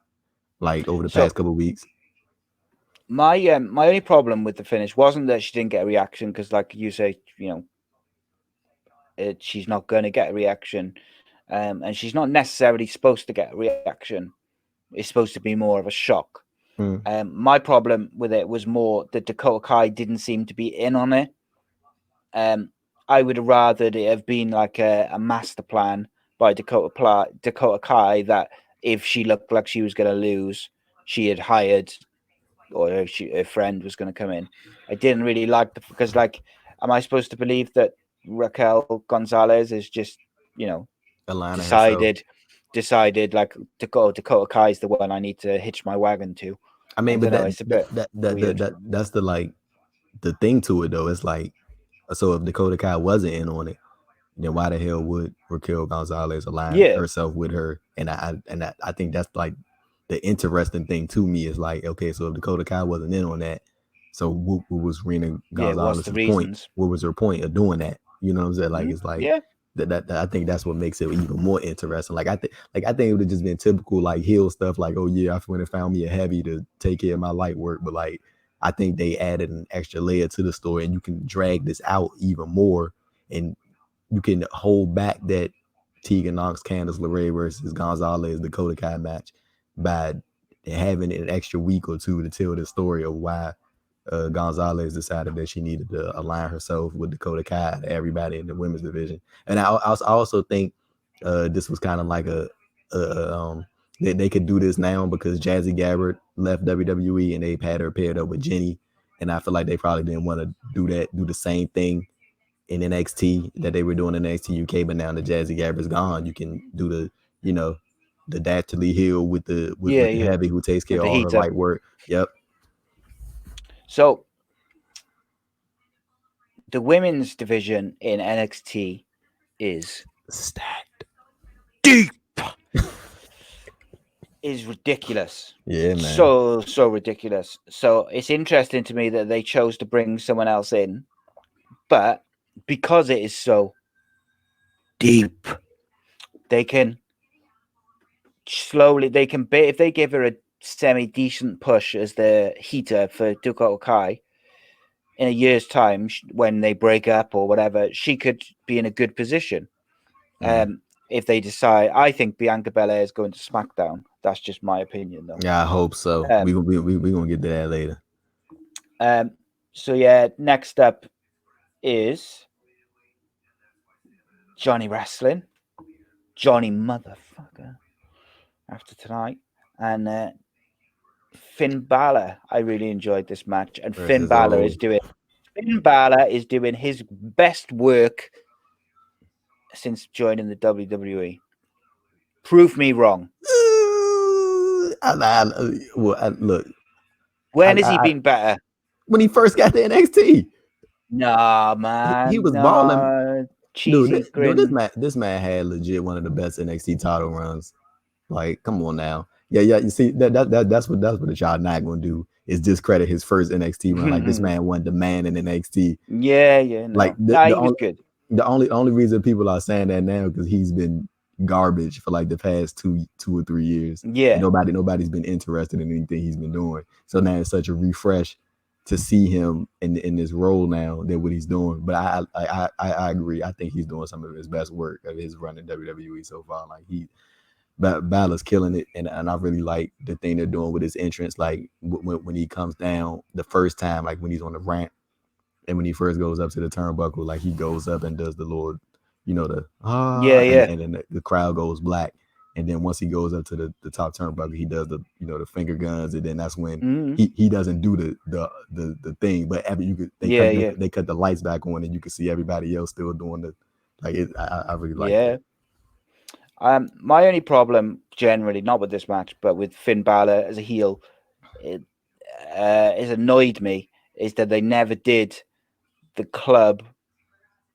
like over the past So couple of weeks. my only problem with the finish wasn't that she didn't get a reaction because, like you say, she's not going to get a reaction, and she's not necessarily supposed to get a reaction. It's supposed to be more of a shock. Mm. My problem with it was more that Dakota Kai didn't seem to be in on it. Um, I would have rather it have been like a master plan by Dakota Kai that if she looked like she was going to lose, she had hired or her friend was going to come in. I didn't really like because like, am I supposed to believe that Raquel Gonzalez is just you know Aligning herself. decided decided like Dakota Kai is the one I need to hitch my wagon to? I I mean, but don't know. It's a bit weird. that's the like the thing to it though. It's like, so if Dakota Kai wasn't in on it, then why the hell would Raquel Gonzalez align Yeah. herself with her? And I think that's like the interesting thing to me is like, okay, so if Dakota Kai wasn't in on that, so what was Rena Yeah. What's the Gonzalez's point? reasons? What was her point of doing that? You know what I'm saying? Like it's like Yeah. that I think that's what makes it even more interesting. Like I think it would have just been typical like heel stuff, like, oh yeah, I went and found me a heavy to take care of my light work, but like I think they added an extra layer to the story, and you can drag this out even more, and you can hold back that Tegan Knox, Candice LeRae versus Gonzalez Dakota Kai match by having an extra week or two to tell the story of why Gonzalez decided that she needed to align herself with Dakota Kai and everybody in the women's division. And I also think this was kind of like they could do this now because Jazzy Gabbard left WWE and they've had her paired up with Jenny. And I feel like they probably didn't want to do the same thing in NXT that they were doing in NXT UK, but now the Jazzy Gabbard's gone. You can do the Dastardly Hill with the Heavy who takes care of all her light work. Yep. So the women's division in NXT is stacked deep. Is ridiculous. Yeah, man. So ridiculous. So it's interesting to me that they chose to bring someone else in, but because it is so deep, they can slowly, if they give her a semi-decent push as the heater for Dakota Kai in a year's time, when they break up or whatever, she could be in a good position. If they decide, I think Bianca Belair is going to SmackDown. That's just my opinion, though. Yeah, I hope so. We gonna get to that later. So yeah, next up is Johnny Wrestling, Johnny Motherfucker, after tonight, and Finn Balor. I really enjoyed this match, and Finn Balor is doing his best work since joining the WWE. Prove me wrong. Look. When has he been better? When he first got to NXT. Nah, man. He was balling. Cheesy dude, this man had legit one of the best NXT title runs. Like, come on now. Yeah. You see, that's what y'all not gonna do is discredit his first NXT run. Like, this man won the man in NXT. Yeah. No. Like, he was good. The only reason people are saying that now because he's been garbage for like the past 2 or 3 years. Yeah. Nobody's been interested in anything he's been doing. So now it's such a refresh to see him in this role now than what he's doing. But I agree. I think he's doing some of his best work of his run in WWE so far. Like Balor's killing it, and I really like the thing they're doing with his entrance. Like when he comes down the first time, like when he's on the ramp, and when he first goes up to the turnbuckle, like he goes up and does the Lord, and then the crowd goes black. And then once he goes up to the top turnbuckle, he does the finger guns, and then that's when he doesn't do the thing. But they cut the lights back on, and you can see everybody else still doing the like. I really like it. My only problem generally, not with this match, but with Finn Balor as a heel, it has annoyed me is that they never did the club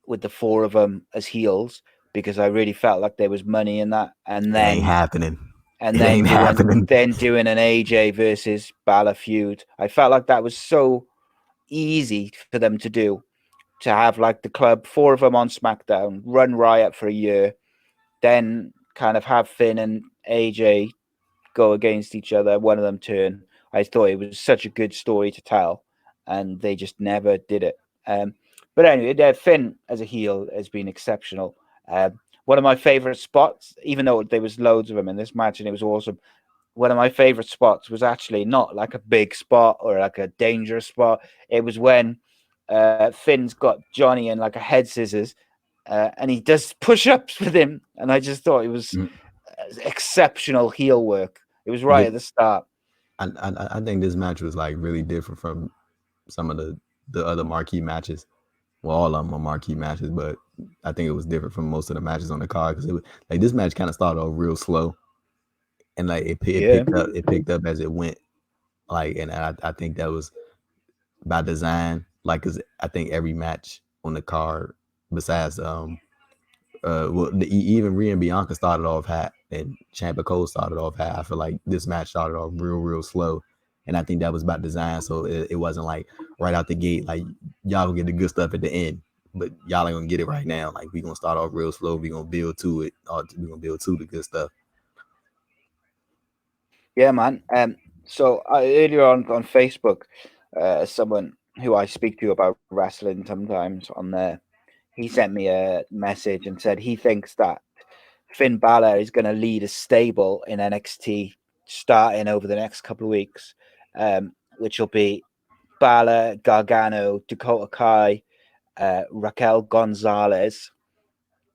with the four of them as heels. Because I really felt like there was money in that, and then it ain't happening. And then doing an AJ versus Balor feud, I felt like that was so easy for them to do. To have like the club, four of them on SmackDown, run riot for a year, then kind of have Finn and AJ go against each other. One of them turn. I thought it was such a good story to tell, and they just never did it. But anyway, Finn as a heel has been exceptional. One of my favorite spots, even though there was loads of them in this match and it was awesome, one of my favorite spots was actually not like a big spot or like a dangerous spot. It was when Finn's got Johnny in like a head scissors and he does push-ups with him. And I just thought it was exceptional heel work. It was right at the start. I think this match was like really different from some of the other marquee matches. Well, all of them are marquee matches, but I think it was different from most of the matches on the card because it was like this match kind of started off real slow, and like it picked up as it went. Like, and I think that was by design. Like, cause I think every match on the card, besides even Rhea and Bianca started off hot, and Ciampa Cole started off hot. I feel like this match started off real slow. And I think that was by design, so it wasn't like right out the gate, like y'all gonna get the good stuff at the end, but y'all ain't gonna get it right now. Like we gonna start off real slow, we gonna build to it, or we gonna build to the good stuff. Yeah, man. So earlier on Facebook, someone who I speak to about wrestling sometimes on there, he sent me a message and said he thinks that Finn Balor is going to lead a stable in NXT starting over the next couple of weeks, which will be Balor, Gargano, Dakota Kai, Raquel Gonzalez,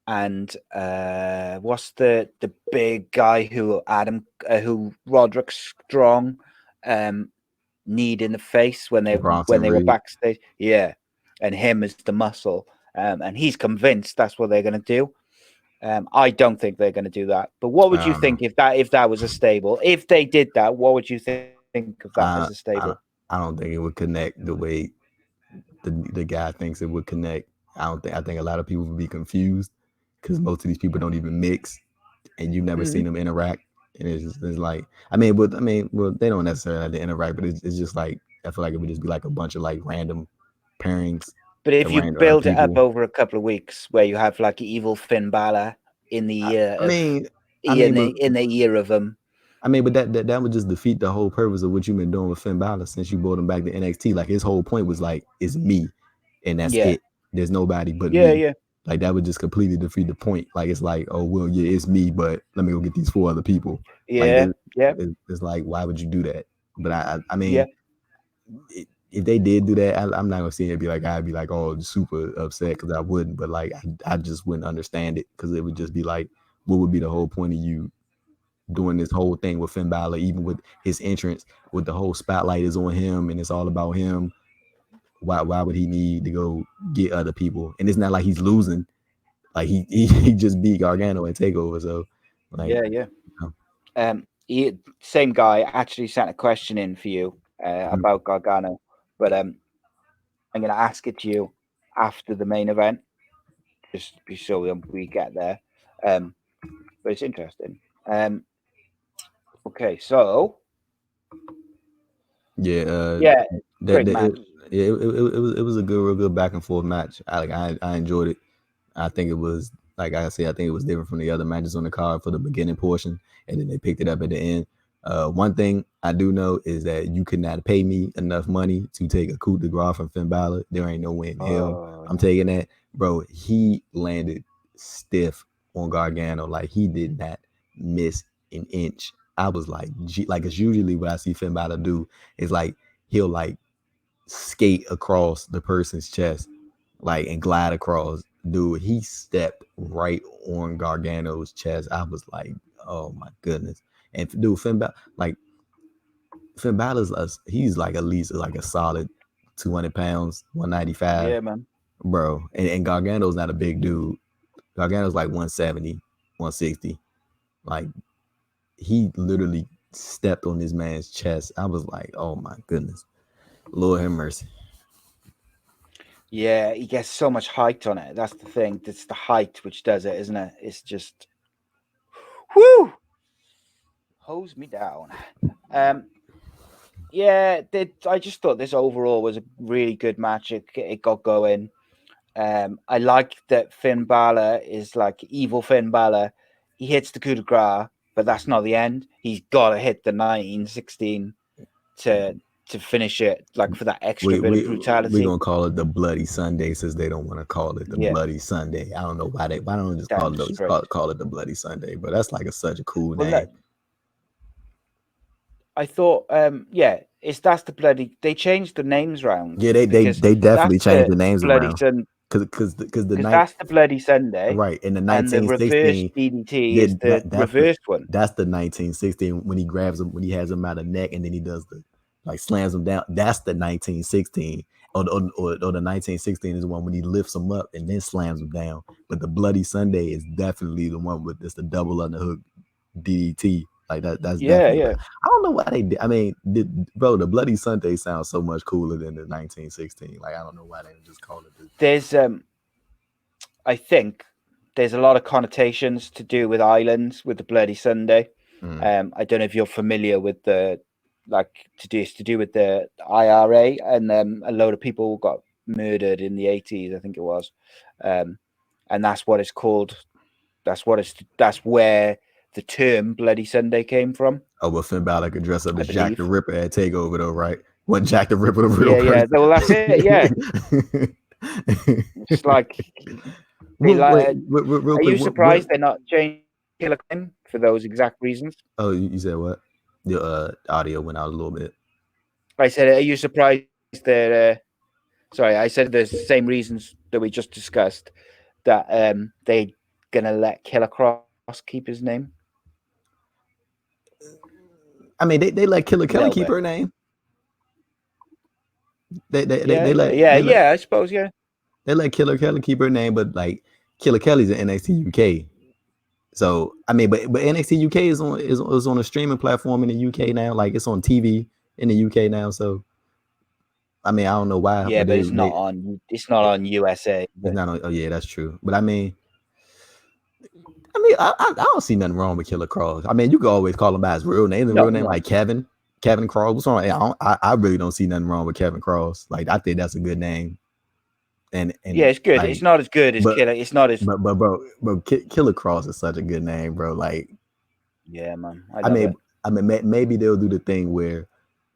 and what's the big guy who Roderick Strong need in the face when they Bronson were Reed. backstage? Yeah, and him as the muscle, and he's convinced that's what they're going to do. I don't think they're going to do that. But what would I you don't know. think if that was a stable? If they did that, what would you think of that as a I, stable? I don't think it would connect the way the guy thinks it would connect. I think a lot of people would be confused because most of these people don't even mix, and you've never seen them interact. And it's like, well, they don't necessarily have to interact, but it's just like, I feel like it would just be like a bunch of like random pairings, But if you random build it up people. over a couple of weeks, where you have like evil Finn Balor in the I, year I of mean, I mean, but in the year of but that would just defeat the whole purpose of what you've been doing with Finn Balor since you brought him back to NXT. Like his whole point was like, it's me, and that's yeah, it. There's nobody but yeah, me. yeah, Like that would just completely defeat the point. Like it's like, oh well, yeah, it's me, but let me go get these 4 other people. Like yeah, yeah, it's like, why would you do that? But I yeah, mean, if they did do that, I'm not gonna see it be like, I'd be like, oh, super upset, because I wouldn't. But like, I just wouldn't understand it, because it would just be like, what would be the whole point of you doing this whole thing with Finn Balor, even with his entrance, with the whole spotlight is on him and it's all about him? Why would he need to go get other people? And it's not like he's losing. Like he just beat Gargano at Takeover. So like, yeah, yeah. you Same guy actually sent a question in for you about Gargano, but I'm going to ask it to you after the main event, just so we get there. But it's interesting. Okay, so yeah, yeah, that, great that match. it was a real good back and forth match. I enjoyed it. I think it was, like I said, I think it was different from the other matches on the card for the beginning portion, and then they picked it up at the end. One thing I do know is that you could not pay me enough money to take a coup de grace from Finn Balor. There ain't no way in hell Oh, I'm taking that, bro. He landed stiff on Gargano, like he did not miss an inch. I was like, like it's usually what I see Finn Balor do is like he'll like skate across the person's chest, like, and glide across. Dude, he stepped right on Gargano's chest. I was like, oh my goodness. And dude, Finn Balor's he's like at least like a solid 200 pounds, 195, yeah, man. bro. And Gargano's not a big dude. Gargano's like 170, 160. Like he literally stepped on this man's chest. I was like, oh my goodness. Lord have mercy. Yeah, he gets so much height on it. That's the thing. It's the height which does it, isn't it? It's just, whoo, hose me down. Yeah, I just thought this overall was a really good match. It got going. I like that Finn Balor is like evil Finn Balor. He hits the coup de grace, but that's not the end. He's got to hit the 1916 to finish it, like for that extra bit of We're brutality. gonna call it the Bloody Sunday, since they don't want to call it the Yeah, Bloody Sunday. I don't know why don't they just damn call it straight. call it the Bloody Sunday, but that's like such a cool Well, name. I thought, that's the bloody. They changed the names round. Yeah, Because they definitely that's changed the names bloody around, sun. because the Because night, that's the bloody Sunday, right, in the and the reverse 1916. DDT Yeah, is the reversed one. that's the 1916, when he grabs him, when he has him out of neck, and then he does the, like, slams him down. That's the 1916. Or the 1916 is the one when he lifts him up and then slams him down. But the Bloody Sunday is definitely the one with this, the double underhook DDT. Like that's Yeah, definitely. yeah. I don't know why they did. I mean, bro, the Bloody Sunday sounds so much cooler than the 1916. Like, I don't know why they just call it this. There's I think there's a lot of connotations to do with islands with the Bloody Sunday. I don't know if you're familiar with the to do with the IRA, and a load of people got murdered in the 80s, I think it was, and that's what it's called. That's where the term Bloody Sunday came from, Oh, but Finn Balor could dress up I as Jack the believe. Ripper at Takeover, though, right? Wasn't Jack the Ripper the real Yeah, yeah. person? Well, that's it. Yeah, it's like they Wait, like. real Are quick. you surprised they're not changing Killer Queen for those exact reasons? Oh, you said what? The audio went out a little bit. I said, are you surprised that? Sorry, I said the same reasons that we just discussed that they gonna let Killer Cross keep his name. I mean, they let Killer A Kelly little keep bit. her name. I suppose, yeah. They let Killer Kelly keep her name, but like Killer Kelly's in NXT UK. So I mean, but NXT UK is on a streaming platform in the UK now. Like it's on TV in the UK now. So I mean, I don't know why, Yeah, but but it's not on. It's not on USA. it's not on. Oh yeah, that's true. But I mean, I don't see nothing wrong with Killer Cross. I mean, you can always call him by his real name. The real name like Kevin Cross. What's wrong? I really don't see nothing wrong with Kevin Cross. Like I think that's a good name. And yeah, it's good. Like, it's not as good as Killer. It's not as. But bro, Killer Cross is such a good name, bro. Like, yeah, man. I love it. Maybe they'll do the thing where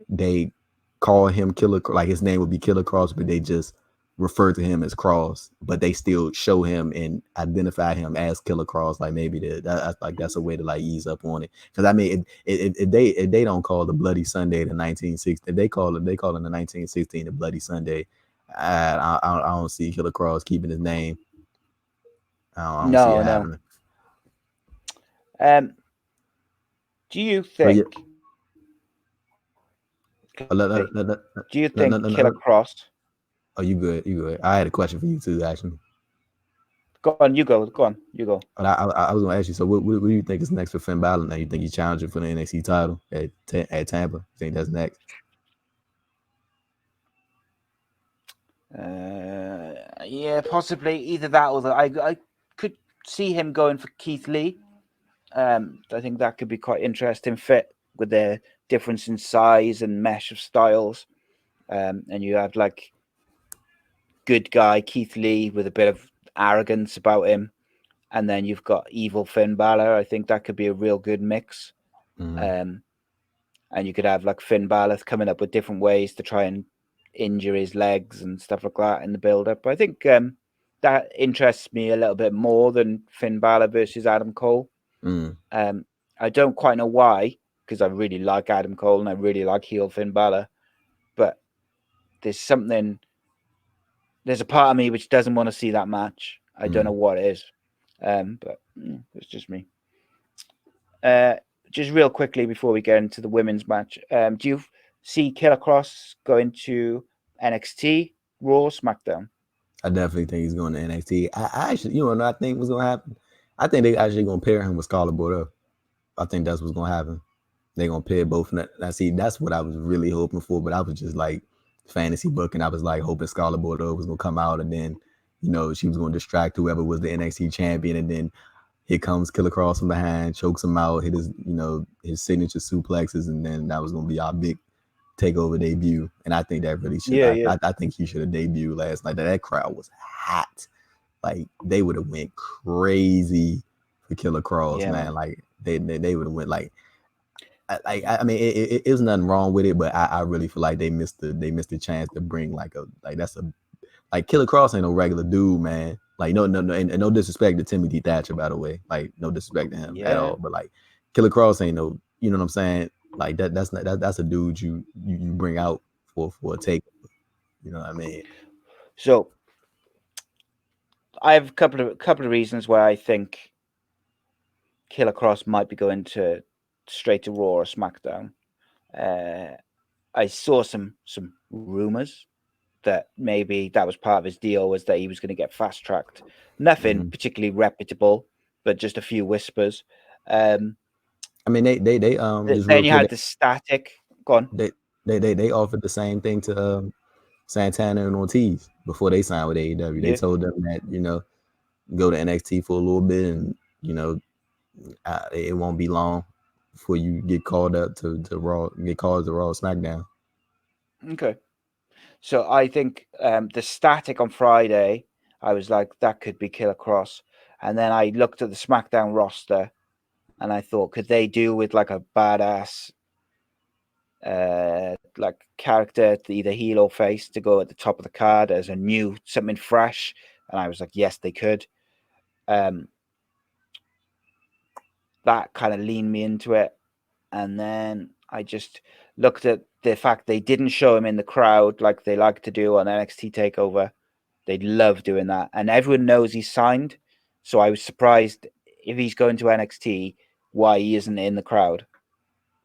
they call him Killer, like his name would be Killer Cross, but they just refer to him as Cross, but they still show him and identify him as Killer Cross. Like maybe that's a way to like ease up on it. Because I mean, if they don't call the Bloody Sunday the 1960, if they call it the 1916 the Bloody Sunday. I don't see Killer Cross keeping his name. I don't see it happening. Do you think? Do you think Killer Cross? Oh, you good? You good? I had a question for you too, actually. Go on, you go. Go on, you go. I was going to ask you. So, what do you think is next for Finn Balor? Now, you think he's challenging for the NXT title at Tampa? You think that's next? Yeah, possibly either that or I could see him going for Keith Lee. I think that could be quite interesting fit with the difference in size and mesh of styles. And you have like good guy Keith Lee with a bit of arrogance about him, and then you've got evil Finn Balor. I think that could be a real good mix. Mm-hmm. And you could have like Finn Balor coming up with different ways to try and injure his legs and stuff like that in the build-up. But I think that interests me a little bit more than Finn Balor versus Adam Cole. Mm-hmm. I don't quite know why, because I really like Adam Cole and I really like heel Finn Balor, but there's a part of me which doesn't want to see that match. I don't know what it is, but it's just me. Just real quickly before we get into the women's match, do you see Killer Cross going to NXT, Raw, SmackDown? I definitely think he's going to NXT. I actually, what I think was going to happen? I think they actually going to pair him with Scarlett Bordeaux. I think that's what's going to happen. They're going to pair both. Now, see, that's what I was really hoping for, but I was just like fantasy booking. I was like hoping Scarlett Bordeaux was going to come out and then, she was going to distract whoever was the NXT champion. And then here comes Killer Cross from behind, chokes him out, hit his, his signature suplexes. And then that was going to be our big takeover debut. And I think that really should. Yeah. I think he should have debuted last night. That crowd was hot. Like they would have went crazy for Killer Cross, man. Like they would have went like. I mean, it was nothing wrong with it, but I really feel like they missed the chance to bring like Killer Cross ain't no regular dude, man. Like no, and no disrespect to Timothy Thatcher, by the way. Like no disrespect to him at all, but like Killer Cross ain't no, you know what I'm saying? Like that's a dude you bring out for a takeover. You know what I mean? So I have a couple of reasons why I think Killer Cross might be going straight to Raw or SmackDown. I saw some rumors that maybe that was part of his deal, was that he was going to get fast tracked. Nothing particularly reputable, but just a few whispers. I mean, they just then you had the static. Go on. They offered the same thing to Santana and Ortiz before they signed with AEW. They told them that go to NXT for a little bit, and it won't be long before you get called up to Raw, get called to Raw SmackDown. Okay. So I think the static on Friday, I was like, that could be Killer Cross. And then I looked at the SmackDown roster and I thought, could they do with like a badass like character, either heel or face, to go at the top of the card as a new something fresh? And I was like, yes, they could. that kind of leaned me into it. And then I just looked at the fact they didn't show him in the crowd like they like to do on NXT Takeover. They love doing that, and everyone knows he's signed. So I was surprised if he's going to NXT, why he isn't in the crowd,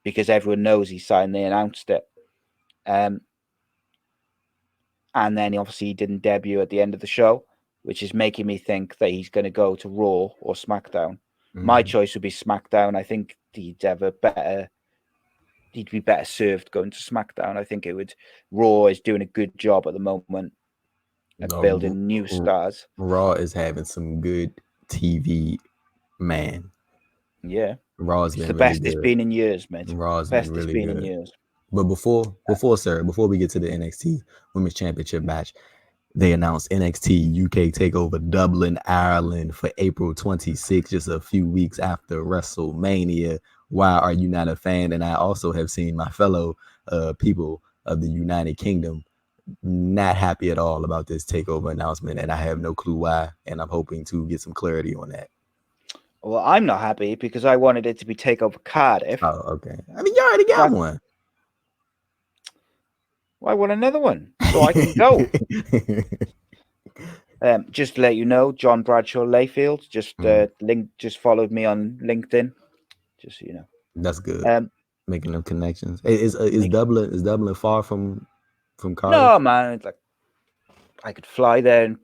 because everyone knows he's signed. They announced it, and then obviously he didn't debut at the end of the show, which is making me think that he's going to go to Raw or SmackDown. My choice would be SmackDown. I think he'd be better served going to SmackDown. I think it would. Raw is doing a good job at the moment at building new stars. Raw is having some good TV, man. Yeah, Raw's it's been the really best good. it's been in years, mate. Raw's Best been it's really been in good. years. But before we get to the NXT Women's Championship match, they announced NXT UK Takeover Dublin, Ireland for April 26th, just a few weeks after WrestleMania. Why are you not a fan? And I also have seen my fellow people of the United Kingdom not happy at all about this takeover announcement, and I have no clue why. And I'm hoping to get some clarity on that. Well, I'm not happy because I wanted it to be Takeover Cardiff. Oh, okay. I mean, you already got one. Well, I want another one so I can go. Just to let you know, John Bradshaw Layfield just followed me on LinkedIn. Just so you know. That's good. Making them connections. Is Dublin far from Cardiff? No, man. It's like I could fly there in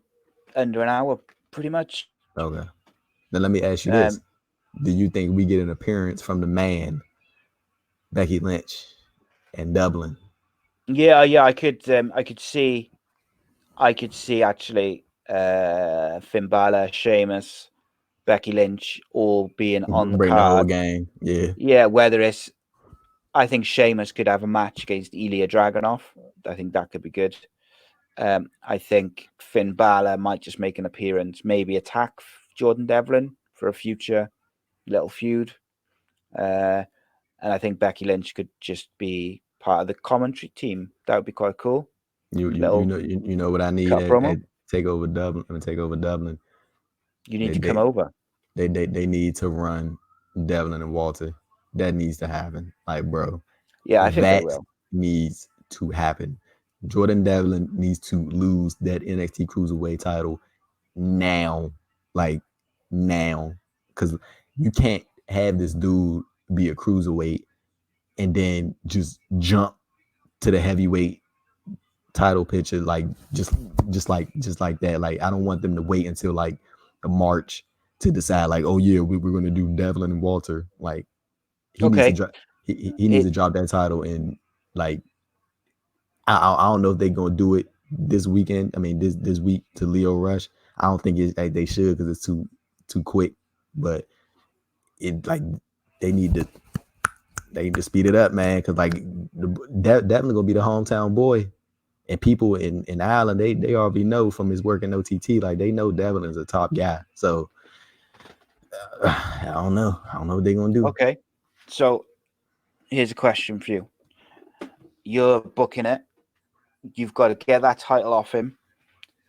under an hour, pretty much. Okay. Now let me ask you this: do you think we get an appearance from the man, Becky Lynch, in Dublin? Yeah. I could see actually Finn Balor, Sheamus, Becky Lynch all being on the Bring the whole card. gang. Yeah. Yeah, whether it's I think Sheamus could have a match against Ilya Dragunov. I think that could be good. I think Finn Balor might just make an appearance, maybe attack Jordan Devlin for a future little feud. And I think Becky Lynch could just be part of the commentary team. That would be quite cool. You know what I need at Takeover Dublin. I'm gonna Takeover Dublin. You need to come over. They need to run Devlin and Walter. That needs to happen. Like, bro. Yeah, I think they will. Needs to happen. Jordan Devlin needs to lose that NXT Cruiserweight title now. Like, now. Because you can't have this dude be a cruiserweight and then just jump to the heavyweight title picture like just like that. Like, I don't want them to wait until like the March to decide like, oh yeah, we're gonna do Devlin and Walter. Like, he needs to drop he needs to drop that title. And like, I don't know if they're gonna do it this weekend. I mean, this week to Leo Rush. I don't think it's like they should, because it's too quick. But it like they need to speed it up, man. Because like Devlin gonna be the hometown boy, and people in Ireland they already know from his work in OTT. Like, they know Devlin is a top guy. So I don't know what they're gonna do. Okay, so here's a question for you. You're booking it. You've got to get that title off him.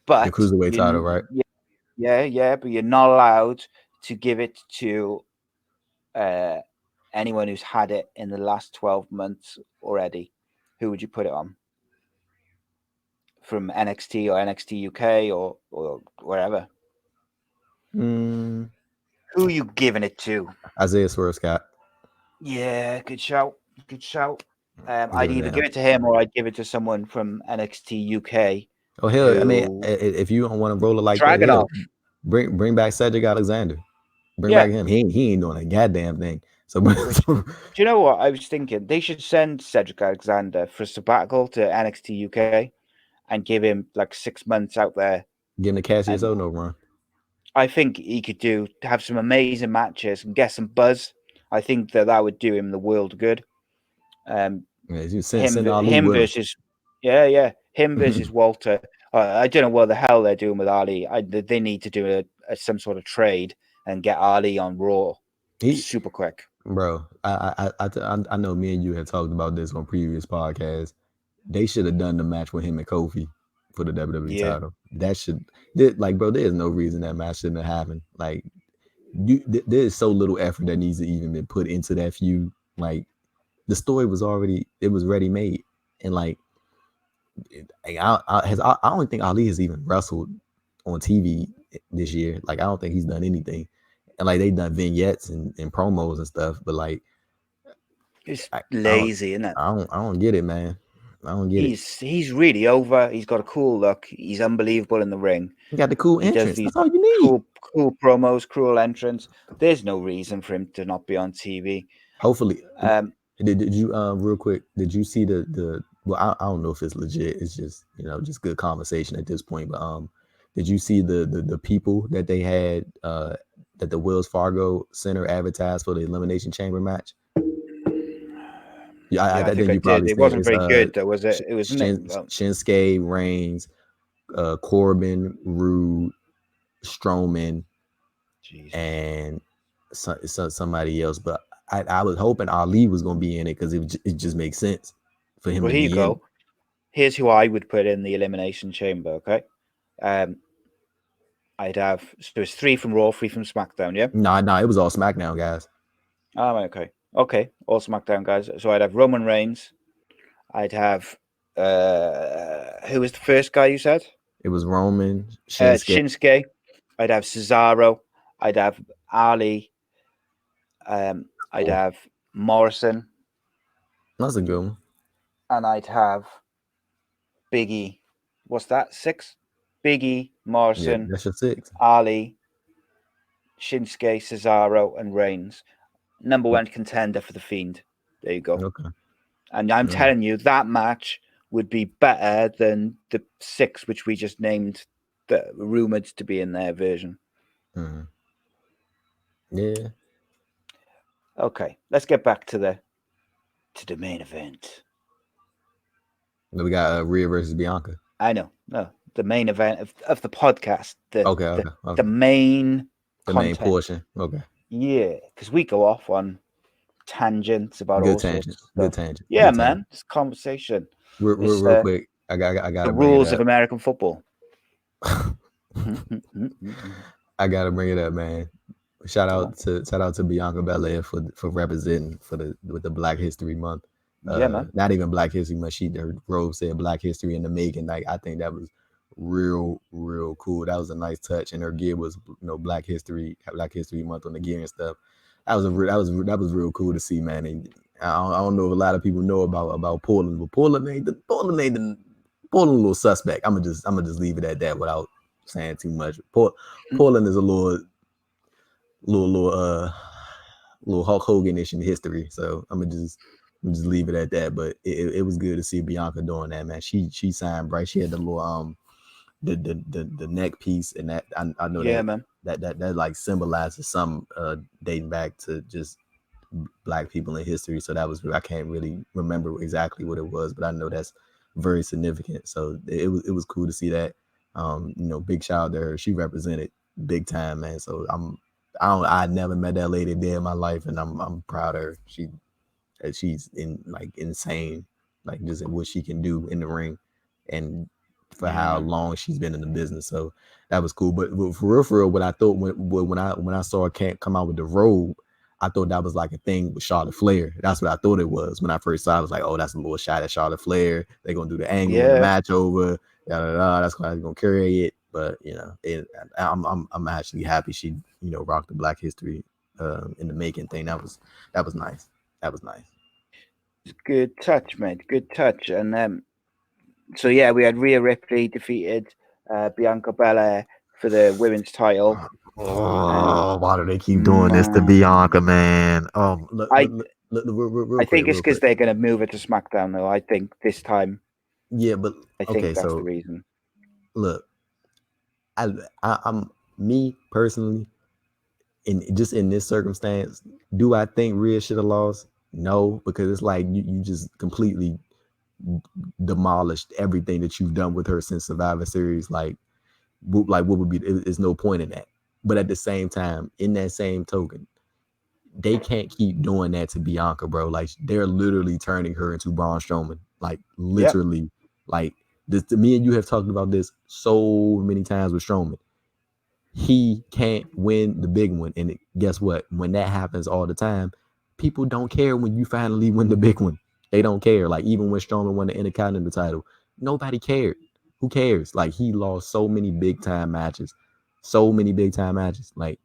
But the cruiserweight title, right? Yeah. But you're not allowed to give it to anyone who's had it in the last 12 months already. Who would you put it on? From NXT or NXT UK or wherever. Who are you giving it to? Isaiah Swerve Scott. Yeah, good shout. I'd either give it to him or I'd give it to someone from NXT UK. Oh hell, I mean, if you don't want to roll it like that, hell, bring back Cedric Alexander. Bring back him. He ain't doing a goddamn thing. So do you know what I was thinking? They should send Cedric Alexander for a sabbatical to NXT UK and give him like 6 months out there. Give him the Cassius Ohno run. I think he could have some amazing matches and get some buzz. I think that would do him the world of good. Him versus Walter. I don't know what the hell they're doing with Ali. They need to do some sort of trade and get Ali on Raw super quick. Bro, I know me and you had talked about this on previous podcasts. They should have done the match with him and Kofi for the WWE title. That should, like, bro, there's no reason that match shouldn't have happened. Like, there is so little effort that needs to even been put into that feud. Like the story was ready made, and like I don't think Ali has even wrestled on TV this year. Like I don't think he's done anything, and like they done vignettes and promos and stuff. But like It's I, I don't lazy, isn't it? I don't get it, man. I don't get it. He's really over. He's got a cool look. He's unbelievable in the ring. You got the cool He does entrance. these That's all you need. cool promos, cool entrance. There's no reason for him to not be on TV. Hopefully, Um, did you real quick? Did you see the? Well, I don't know if it's legit. It's just just good conversation at this point. But did you see the people that they had that the Wells Fargo Center advertised for the Elimination Chamber match? Yeah, yeah, I think think I you did. probably It seen it. wasn't It's very good, though, was it? It was Shinsuke, Reigns, Corbin, Rude, Strowman, Jesus. and somebody else. But I was hoping Ali was going to be in it because it just makes sense for him Well, to here you be in it. go. Here's who I would put in the Elimination Chamber. Okay, I'd have so it's 3 from Raw, 3 from SmackDown. Yeah. Nah, it was all SmackDown guys. Oh, okay, all SmackDown guys. So I'd have Roman Reigns. I'd have who was the first guy you said? It was Roman, Shinsuke. Shinsuke. I'd have Cesaro. I'd have Ali. I'd have Morrison, That's a good one. and I'd have Biggie. What's that? 6? Biggie, Morrison, Yeah, that's your 6. Ali, Shinsuke, Cesaro, and Reigns. Number 1 contender for the Fiend. There you go. Okay. And I'm telling you, that match would be better than the 6 which we just named, that were rumored to be in their version. Mm-hmm. Yeah. Okay, let's get back to the main event. We got Rhea versus Bianca. I know, no, the main event of the podcast. Okay. The main main portion. Okay. Yeah, because we go off on tangents about all sorts of stuff. Good tangent. Yeah, Good man, tangent. it's conversation. Real quick, I gotta the bring rules it of up. American football. I gotta bring it up, man. Shout out to Bianca Belair for representing with the Black History Month. Yeah, man. Not even Black History Month. Her robe said Black History in the making. Like I think that was real cool. That was a nice touch, and her gear was Black History Month on the gear and stuff. That was real cool to see, man. And I don't know if a lot of people know about Portland, but Portland ain't a little suspect. I'm gonna just leave it at that without saying too much. Portland is a little Hulk Hogan-ish in history, so I'm gonna just leave it at that. But it was good to see Bianca doing that, man. She signed bright. She had the little the neck piece, and that I know that like symbolizes some dating back to just Black people in history. So that was, I can't really remember exactly what it was, but I know that's very significant. So it was cool to see that. Big shout out to her. She represented big time, man. So I never met that lady a day in my life, and I'm proud of her. She's insane, like just what she can do in the ring, and for how long she's been in the business. So that was cool. But for real, what I thought when I saw her can't come out with the robe, I thought that was like a thing with Charlotte Flair. That's what I thought it was when I first saw it. I was like, oh, that's a little shot at Charlotte Flair. They're gonna do the angle in the match over. That's why they're gonna carry it. But I'm actually happy she rocked the Black History in the making thing. That was nice. That was nice. Good touch, mate. Good touch. And so yeah, we had Rhea Ripley defeated Bianca Belair for the women's title. Why do they keep doing this to Bianca, man? I think it's because they're going to move it to SmackDown, though. I think this time. Yeah, but I think that's the reason. Look, I'm me personally, in this circumstance, do I think Rhea should have lost? No, because it's like you just completely demolished everything that you've done with her since Survivor Series. Like what would be? There's no point in that. But at the same time, in that same token, they can't keep doing that to Bianca, bro. Like they're literally turning her into Braun Strowman. Like literally, like this. Me and you have talked about this so many times with Strowman. he can't win the big one. And guess what? When that happens all the time, people don't care when you finally win the big one. They don't care. Like even when Strowman won the Intercontinental title, nobody cared. Who cares? Like he lost so many big time matches, so many big time matches. Like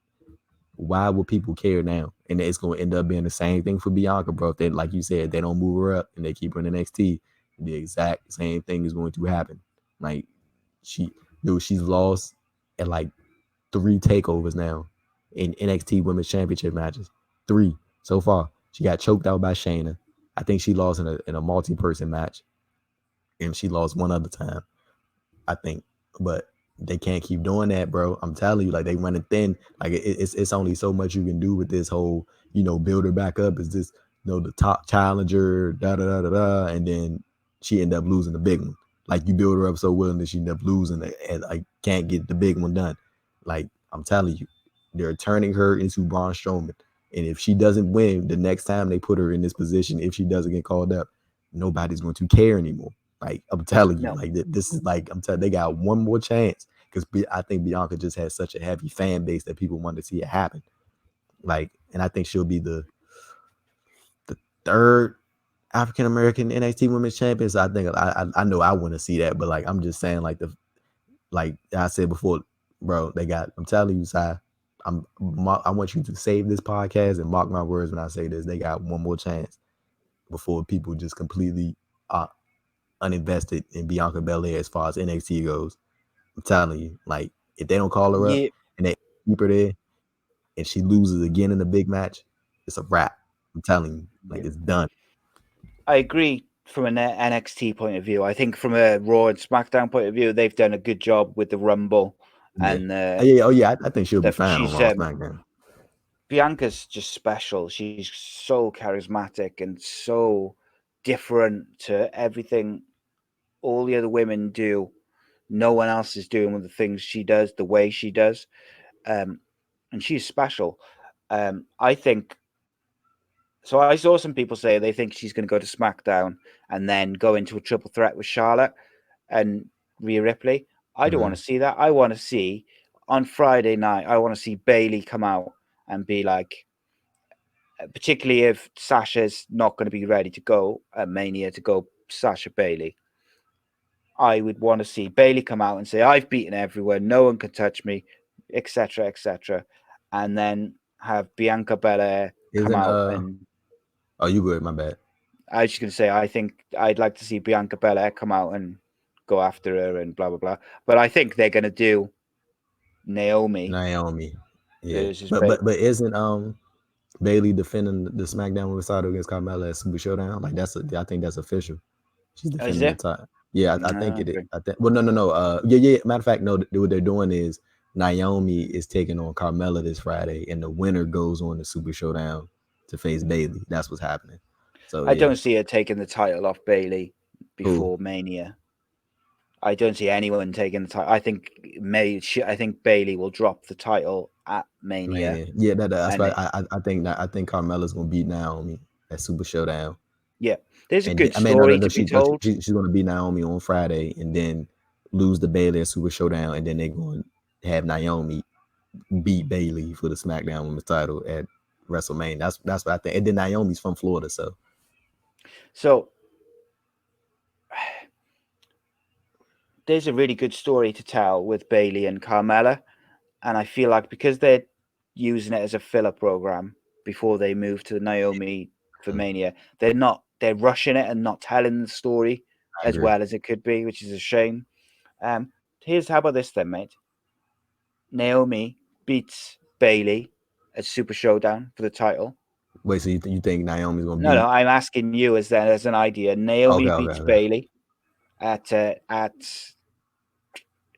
why would people care now? And it's going to end up being the same thing for Bianca, bro. If they, like you said, they don't move her up and they keep her in NXT, the exact same thing is going to happen. Like she's lost at like 3 takeovers now in NXT Women's Championship matches. 3 so far. She got choked out by Shayna. I think she lost in a multi-person match, and she lost one other time, I think. But they can't keep doing that, bro. I'm telling you, like they running thin. Like it's only so much you can do with this whole, build her back up. Is this, the top challenger, da da da da da, and then she end up losing the big one. Like you build her up so well, and then she end up losing and like can't get the big one done. Like I'm telling you, they're turning her into Braun Strowman. And if she doesn't win the next time they put her in this position, if she doesn't get called up, nobody's going to care anymore. Like I'm telling you, No. like this is like I'm telling they got one more chance because I think Bianca just has such a heavy fan base that people want to see it happen. Like, and I think she'll be the third African American NXT Women's Champion. So I think I know I want to see that, but like I'm just saying, like I said before, bro, they got. I'm telling you, Si, I want you to save this podcast and mark my words when I say this. They got one more chance before people just completely uninvested in Bianca Belair as far as NXT goes. I'm telling you, like if they don't call her up Yeah, and they keep her there and she loses again in a big match, it's a wrap. I'm telling you, like it's done. I agree from an NXT point of view. I think from a Raw and SmackDown point of view, they've done a good job with the Rumble Yeah. and Yeah. Oh yeah. I think she'll be stuff. fine on Raw SmackDown. Bianca's just special. She's so charismatic and so different to everything all the other women do. No one else is doing the things she does the way she does, and she's special. I think so. I saw some people say they think she's going to go to SmackDown and then go into a triple threat with Charlotte and Rhea Ripley. I don't want to see that. I want to see on Friday night. I want to see Bayley come out and be like, particularly if Sasha's not going to be ready to go at Mania to go Sasha Bayley. I would want to see Bayley come out and say, I've beaten everyone, no one can touch me, etc., etc. And then have Bianca Belair come Isn't out and Oh, you good? My bad. I was just going to say, I think I'd like to see Bianca Belair come out and go after her and blah, blah, blah. But I think they're going to do Naomi Naomi. Yeah, versus but isn't Bailey defending the SmackDown Women's title against Carmella at Super Showdown? Like I think that's official. She's Is defending the it? title. Yeah, I think it is. Okay. I think. Well, no. Yeah. Matter of fact, no. What they're doing is Naomi is taking on Carmella this Friday, and the winner goes on the Super Showdown to face Bailey. That's what's happening. So I yeah. don't see her taking the title off Bayley Who? before Mania. I don't see anyone taking the title. I think I think Bayley will drop the title at Mania, Man, yeah. That's and why I think Carmella's gonna beat Naomi at Super Showdown. yeah, there's a And good I mean, no. story to be told. She's going to beat Naomi on Friday, and then lose the Bailey at Super Showdown, and then they're going to have Naomi beat Bailey for the SmackDown Women's title at WrestleMania. That's what I think. And then Naomi's from Florida, so So there's a really good story to tell with Bayley and Carmella, and I feel like because they're using it as a filler program before they move to Naomi for Mania, they're rushing it and not telling the story I as agree. well as it could be, which is a shame. Here's how about this then, mate? Naomi beats Bayley at Super Showdown for the title. Wait, so you think Naomi's going to No, beat? I'm asking you as an idea. Naomi beats Okay. Bayley at In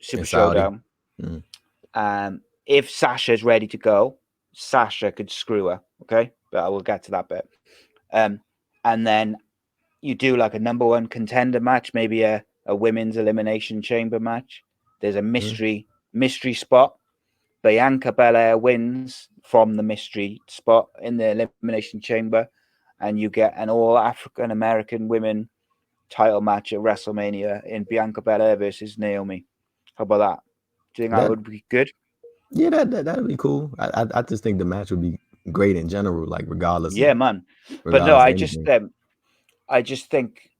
Super Saudi. Showdown. Mm. If Sasha's ready to go, Sasha could screw her. Okay, but I will get to that bit. And then you do like a number one contender match, maybe a women's elimination chamber match. There's a mystery spot. Bianca Belair wins from the mystery spot in the elimination chamber, and you get an all African American women title match at WrestleMania in Bianca Belair versus Naomi. How about that? Do you think that That would be good? Yeah, that'd be cool. I just think the match would be great in general, like Yeah, man. But no, regardless of anything. I just think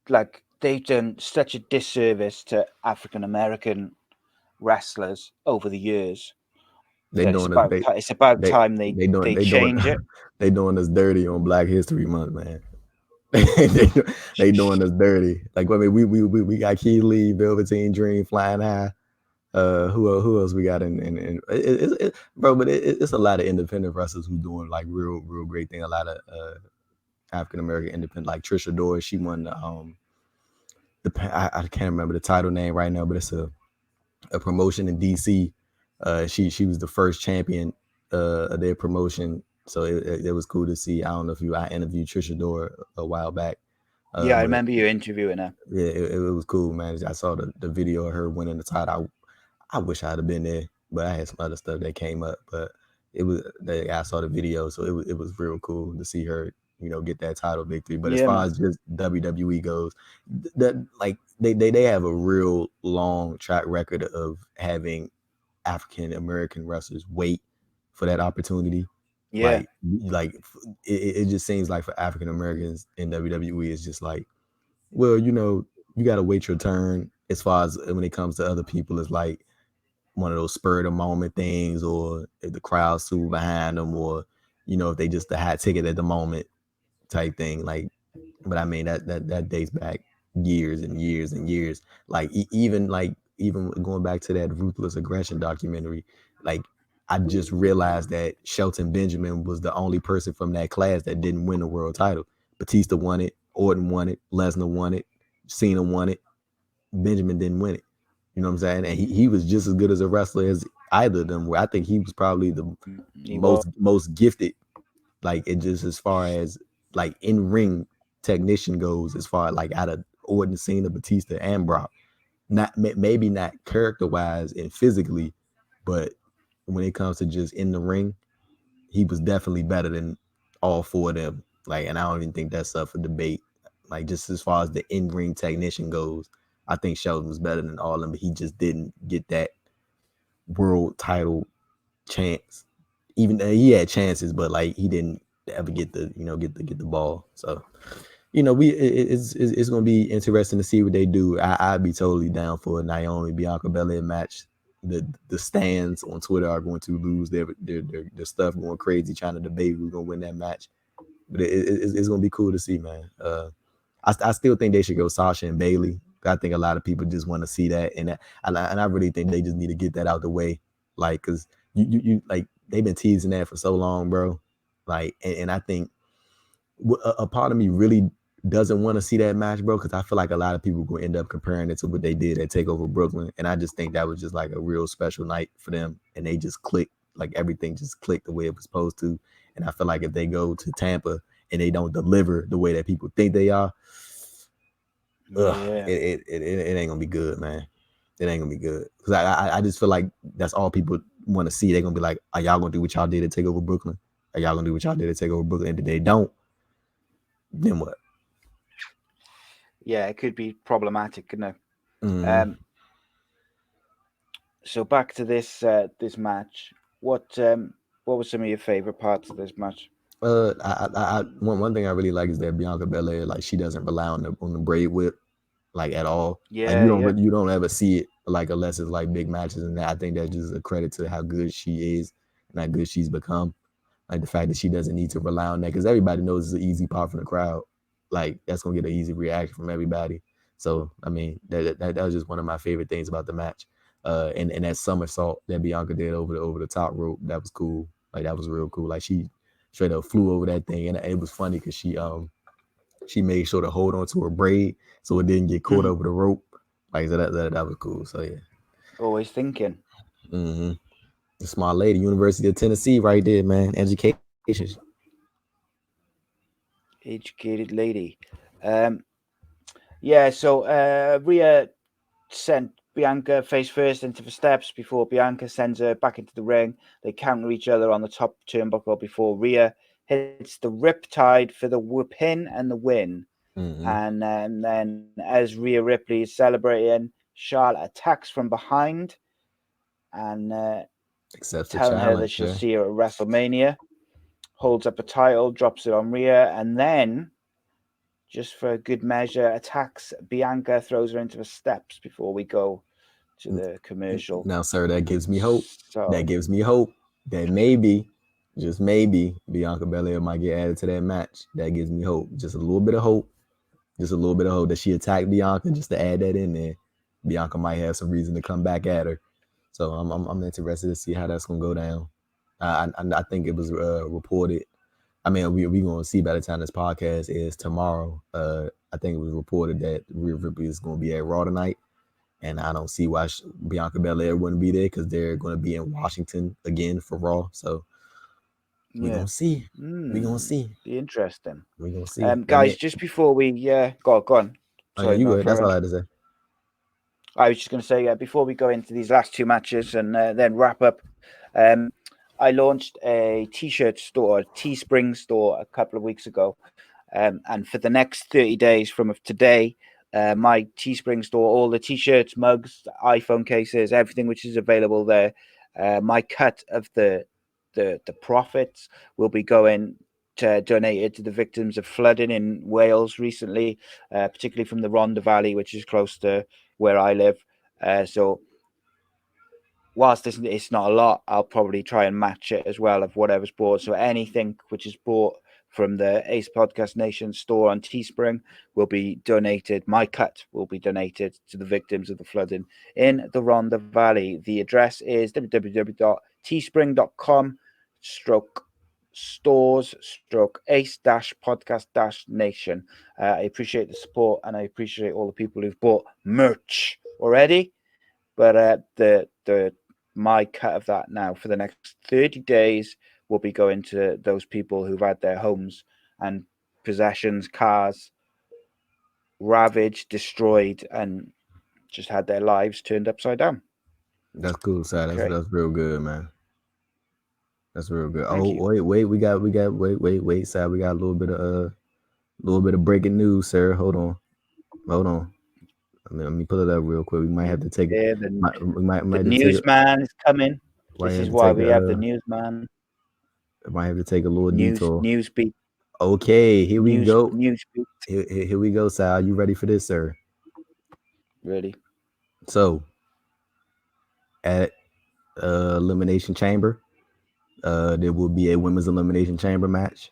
like they've done such a disservice to African American wrestlers over the years They that doing us it's about they time they doing they they doing change it. they doing us dirty on Black History Month, man. they, they doing us dirty. Like I mean, we got Keith Lee, Velveteen Dream, Flying High. Who else we got in bro? But it's a lot of independent wrestlers who doing like real great thing. A lot of African American independent, like Trisha Dora. She won I can't remember the title name right now, but it's a promotion in DC. She was the first champion of their promotion, so it was cool to see. I don't know if I interviewed Trisha Dora a while back, Yeah, I but remember you interviewing her. yeah, it was cool, man. I saw the video of her winning the title. I wish I'd have been there, but I had some other stuff that came up. But I saw the video, so it was real cool to see her, get that title victory. But as Yeah, far man. as just WWE goes, that like they have a real long track record of having African American wrestlers wait for that opportunity. Yeah, Like it just seems like for African Americans in WWE, it's just like, well, you got to wait your turn. As far as when it comes to other people, it's like one of those spur of the moment things, or if the crowd's super behind them, or if they just the hot ticket at the moment type thing. Like, but I mean that dates back years and years and years. Like even going back to that Ruthless Aggression documentary, like I just realized that Shelton Benjamin was the only person from that class that didn't win the world title. Batista won it, Orton won it, Lesnar won it, Cena won it. Benjamin didn't win it. You know what I'm saying? And he was just as good as a wrestler as either of them. Where I think he was probably the he was. most gifted. Like it just as far as like in ring technician goes, as far as like out of Orton, Cena, Batista, and Brock. Not maybe not character wise and physically, but when it comes to just in the ring, he was definitely better than all four of them. Like, and I don't even think that's up for debate. Like, just as far as the in ring technician goes, I think Sheldon was better than all of them, but he just didn't get that world title chance. Even he had chances, but like he didn't ever get the get the ball. So it's gonna be interesting to see what they do. I'd be totally down for a Naomi Bianca Belair match. The stands on Twitter are going to lose their stuff, going crazy trying to debate who's gonna win that match. But it's gonna be cool to see, man. I still think they should go Sasha and Bailey. I think a lot of people just want to see that, and I really think they just need to get that out the way, like, cause you like they've been teasing that for so long, bro. Like, and I think a part of me really doesn't want to see that match, bro, because I feel like a lot of people will end up comparing it to what they did at Takeover Brooklyn, and I just think that was just like a real special night for them, and they just clicked, like everything just clicked the way it was supposed to, and I feel like if they go to Tampa and they don't deliver the way that people think they are, Yeah, it ain't gonna be good, man. It ain't gonna be good because I just feel like that's all people want to see. They're gonna be like, are y'all gonna do what y'all did to Take Over Brooklyn? Are y'all gonna do what y'all did to Take Over Brooklyn? And if they don't, then what? yeah, it could be problematic, couldn't it? Mm. Um, so back to this match. What were some of your favorite parts of this match? One thing I really like is that Bianca Belair, like she doesn't rely on the braid whip like at all. Like Yeah, yeah, you don't ever see it like unless it's like big matches, and that I think that's just a credit to how good she is and how good she's become. Like the fact that she doesn't need to rely on that because everybody knows it's an easy part from the crowd. Like that's gonna get an easy reaction from everybody. So I mean that was just one of my favorite things about the match. And that somersault that Bianca did over the top rope, that was cool. Like that was real cool. Like she straight up flew over that thing, and it was funny because she made sure to hold on to her braid so it didn't get caught Mhm. over the rope. Like so that was cool. So yeah. Always thinking. Mm-hmm. The smart lady, University of Tennessee, right there, man. Education. Educated lady. Um, yeah, so Rhea sent Bianca face first into the steps before Bianca sends her back into the ring. They counter each other on the top turnbuckle before Rhea hits the riptide for the pin and the win. Mm-hmm. And then as Rhea Ripley is celebrating, Charlotte attacks from behind and Accepts the telling her that challenge. she'll Yeah. see her at WrestleMania. Holds up a title, drops it on Rhea, and then, just for good measure, attacks Bianca, throws her into the steps before we go to the commercial. Now, sir, that gives me hope. That So, gives me hope that maybe, just maybe, Bianca Belair might get added to that match. That gives me hope. Just a little bit of hope. Just a little bit of hope that she attacked Bianca, just to add that in there. Bianca might have some reason to come back at her. So I'm interested to see how that's gonna go down. I think it was reported. I mean, we gonna see by the time this podcast is tomorrow. I think it was reported that Rhea Ripley is gonna be at Raw tonight, and I don't see why Bianca Belair wouldn't be there because they're gonna be in Washington again for Raw. So we yeah. gonna see. We gonna see. Be interesting. We gonna see. And Guys, then, just before we go on. oh yeah, Sorry, you no, good. That's far all on. I had to say. I was just going to say, before we go into these last two matches and then wrap up, I launched a T-shirt store, a Teespring store, a couple of weeks ago, and for the next 30 days from today, my Teespring store, all the T-shirts, mugs, iPhone cases, everything which is available there, my cut of the profits will be going to donated to the victims of flooding in Wales recently, particularly from the Rhondda Valley, which is close to where I live. So whilst it's not a lot, I'll probably try and match it as well of whatever's bought. So anything which is bought from the Ace Podcast Nation store on Teespring will be donated. My cut will be donated to the victims of the flooding in the Rhondda Valley. The address is www.teespring.com stroke stores stroke ace podcast nation. I appreciate the support and I appreciate all the people who've bought merch already. But the my cut of that now for the next 30 days will be going to those people who've had their homes and possessions, cars ravaged, destroyed, and just had their lives turned upside down. That's cool, side. Okay, That's real good, man. That's real good. thank Oh you. wait, wait, side. We got a little bit of breaking news, sir. Hold on. Let me pull it up real quick. We might have to take Yeah, might the have to take newsman is coming. might This have is to why take we have the a newsman. might have to take a little detour. News beat, Okay, here we go. news beat. Here we go, Sal. You ready for this, sir? Really? So at Elimination Chamber, there will be a women's Elimination Chamber match.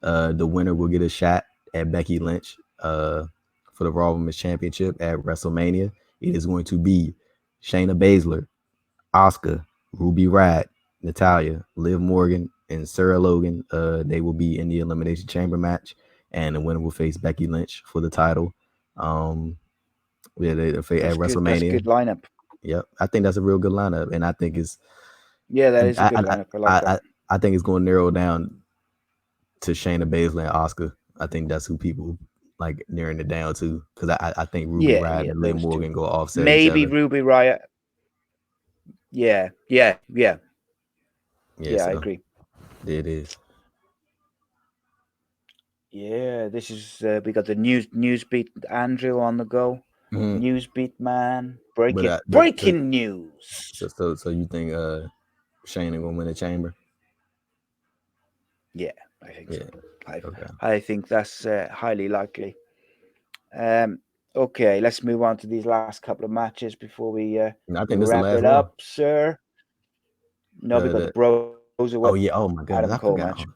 The winner will get a shot at Becky Lynch for the Raw Women's Championship at WrestleMania. It is going to be Shayna Baszler, Asuka, Ruby Riott, Natalia, Liv Morgan, and Sarah Logan. They will be in the Elimination Chamber match, and the winner will face Becky Lynch for the title. They face at That's good. That's a WrestleMania. good lineup. Yep, I think that's a real good lineup, and I think it's Yeah, that is a I good I lineup. I like I, that. I think it's going to narrow down to Shayna Baszler and Asuka. I think that's who people like narrowing it down to because I think Ruby Yeah, Riott yeah, and Liv those two. Morgan go offset each Maybe other. Ruby Riott. Yeah. Yeah, Yeah, I so agree. there it is. Yeah, this is we got the news beat Andrew on the go. Mhm. News beat man, But breaking news. so you think Shayna gonna win the chamber? Yeah, I think Yeah. so. I Okay. I think that's highly likely. Um, okay, let's move on to these last couple of matches before And I we think this is the wrap last it one. up, sir. No, we got the The Bros away Oh yeah. Oh my Adam goodness, I Cole forgot. match.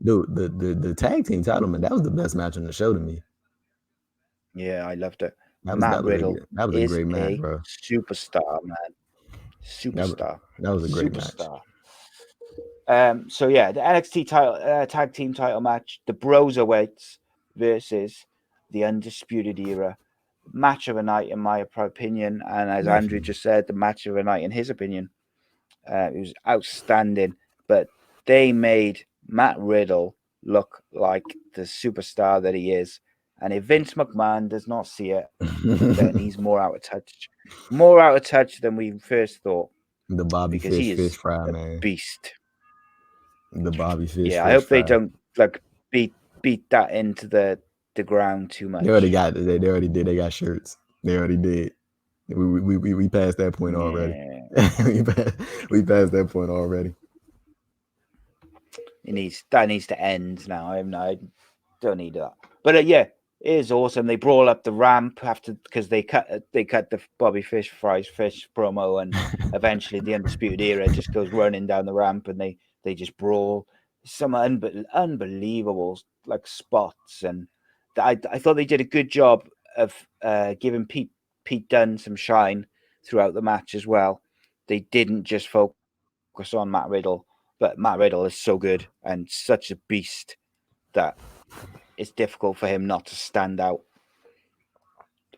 Dude, the tag team title, man, that was the best match on the show to me. Yeah, I loved it. That was Matt that was a Riddle that was a is great match, a bro. superstar, man. That was, Superstar. that was a great match. Superstar. So yeah, the NXT title tag team title match, the Broserweights versus the Undisputed Era. Match of a night, in my opinion, and as Andrew Definitely. just said, the match of a night in his opinion. It was outstanding, but they made Matt Riddle look like the superstar that he is. And if Vince McMahon does not see it, then he's more out of touch than we first thought, The Bobby because he Fish is fry, a man. beast. The Bobby Yeah, I Fish hope they fry. don't like beat that into the ground too They already much. got they already did. They got shirts. They already did. We passed that point already. Yeah. we passed that point already. That needs to end now. I don't need that. But yeah, it is awesome. They brawl up the ramp after because they cut the Bobby Fish fries fish promo, and eventually the Undisputed Era just goes running down the ramp, and they just brawl. Some unbelievable like spots, and I thought they did a good job of giving Pete Dunne some shine throughout the match as well. They didn't just focus on Matt Riddle, but Matt Riddle is so good and such a beast that it's difficult for him not to stand out,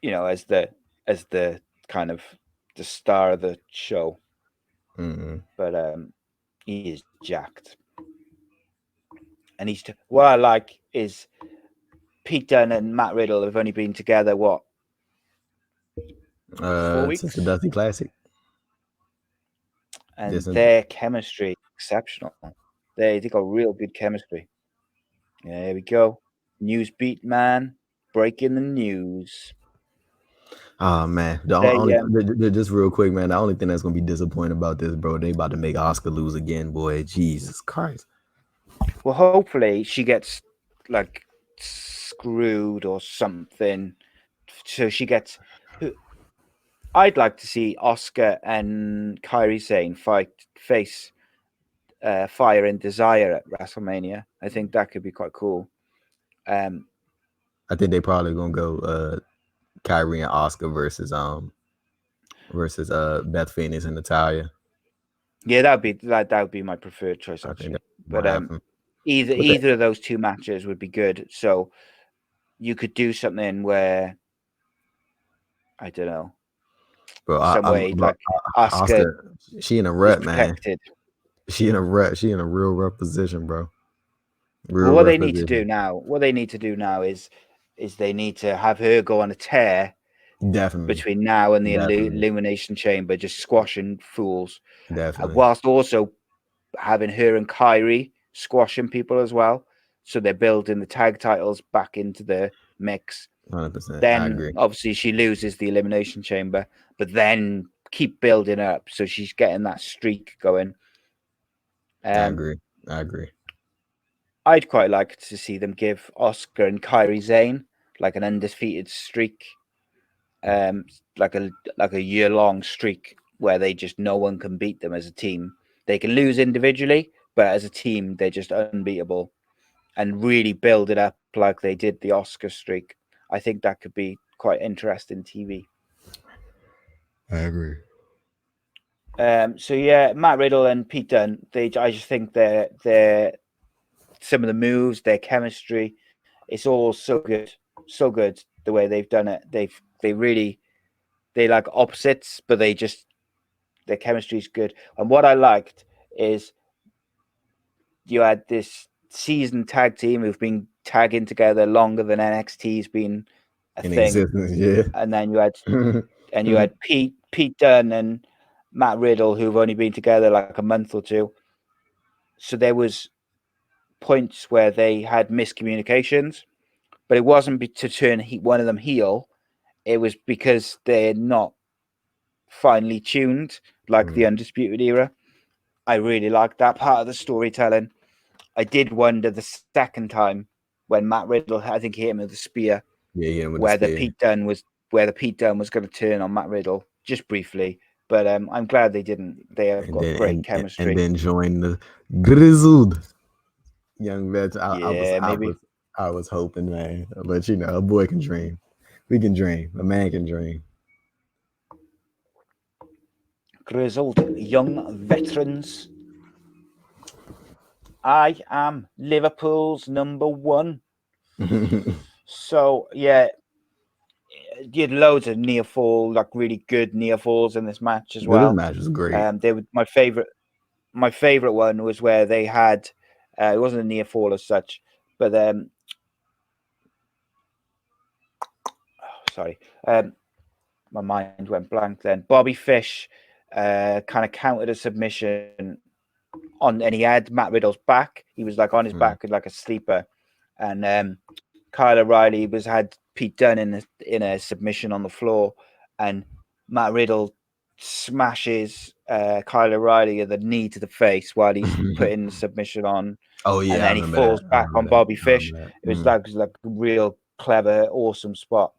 as the kind of the star of the show. Mm-hmm. But he is jacked, and what I like is Pete Dunne and Matt Riddle have only been together 4 Since the weeks, Dusty Classic. and Just their chemistry exceptional. They got real good chemistry. Yeah, there we go. News beat man, breaking the news. oh man, the They only just real quick, man. The only thing that's gonna be disappointing about this, bro, they about to make Oscar lose again, boy. Jesus Christ. Well, hopefully she gets like screwed or something. So she gets. I'd like to see Oscar and Kairi Sane face Fire and Desire at WrestleMania. I think that could be quite cool. I think they probably gonna go Kyrie and Oscar versus Beth Phoenix and Natalia. Yeah, that would be my preferred choice I think actually. that's But gonna happen. But that, either of those two matches would be good. So you could do something where I don't know, bro, some way bro, like Oscar Oscar, she in a is rut, man. protected. She in a rut. She in a real rough position, bro. Real Well, what rough they need to do position. now, is they need to have her go on a tear Definitely, between now and the definitely, Illumination Chamber, just squashing fools, definitely, whilst also having her and Kyrie squashing people as well. So they're building the tag titles back into the mix. 100%. I Then agree. obviously she loses the Elimination Chamber, but then keep building up so she's getting that streak going. I Um, agree. I agree. I'd quite like to see them give Oscar and Kyrie Zane like an undefeated streak, um, like a year long streak where they just no one can beat them as a team. They can lose individually, but as a team they're just unbeatable, and really build it up like they did the Oscar streak. I think that could be quite interesting TV. I agree. So yeah, Matt Riddle and Pete Dunne. I just think they're some of the moves, their chemistry, it's all so good the way they've done it. They like opposites, but their chemistry is good. And what I liked is you had this seasoned tag team who've been tagging together longer than NXT's been a In thing, existence, yeah. and then you had Pete Dunne and Matt Riddle who've only been together like a month or two. So there was points where they had miscommunications, but it wasn't to turn one of them heel. It was because they're not finely tuned like the Undisputed Era. I really liked that part of the storytelling. I did wonder the second time when Matt Riddle, I think, he hit him with a spear, Yeah, with the where the spear. Pete Dunne was going to turn on Matt Riddle just briefly. But I'm glad they didn't. They have And got then great and chemistry. then join the grizzled young vets. Yeah, maybe I was hoping, man. But a boy can dream. We can dream. A man can dream. grizzled young veterans. I am Liverpool's number one. So yeah, you had loads of near fall, like really good near falls in this match as This well. match was great. They were my favorite. My favorite one was where they had. It wasn't a near fall as such, but sorry, my mind went blank. Then Bobby Fish kind of countered a submission on, and he had Matt Riddle's back. He was like on his back like a sleeper, and Kyle O'Reilly had Pete Dunne in a submission on the floor, and Matt Riddle smashes Kyle O'Reilly in the knee to the face while he's putting the submission on, Oh and yeah, I then he remember falls that. I back remember on that. Bobby I Fish. remember that. It was like a real clever, awesome spot.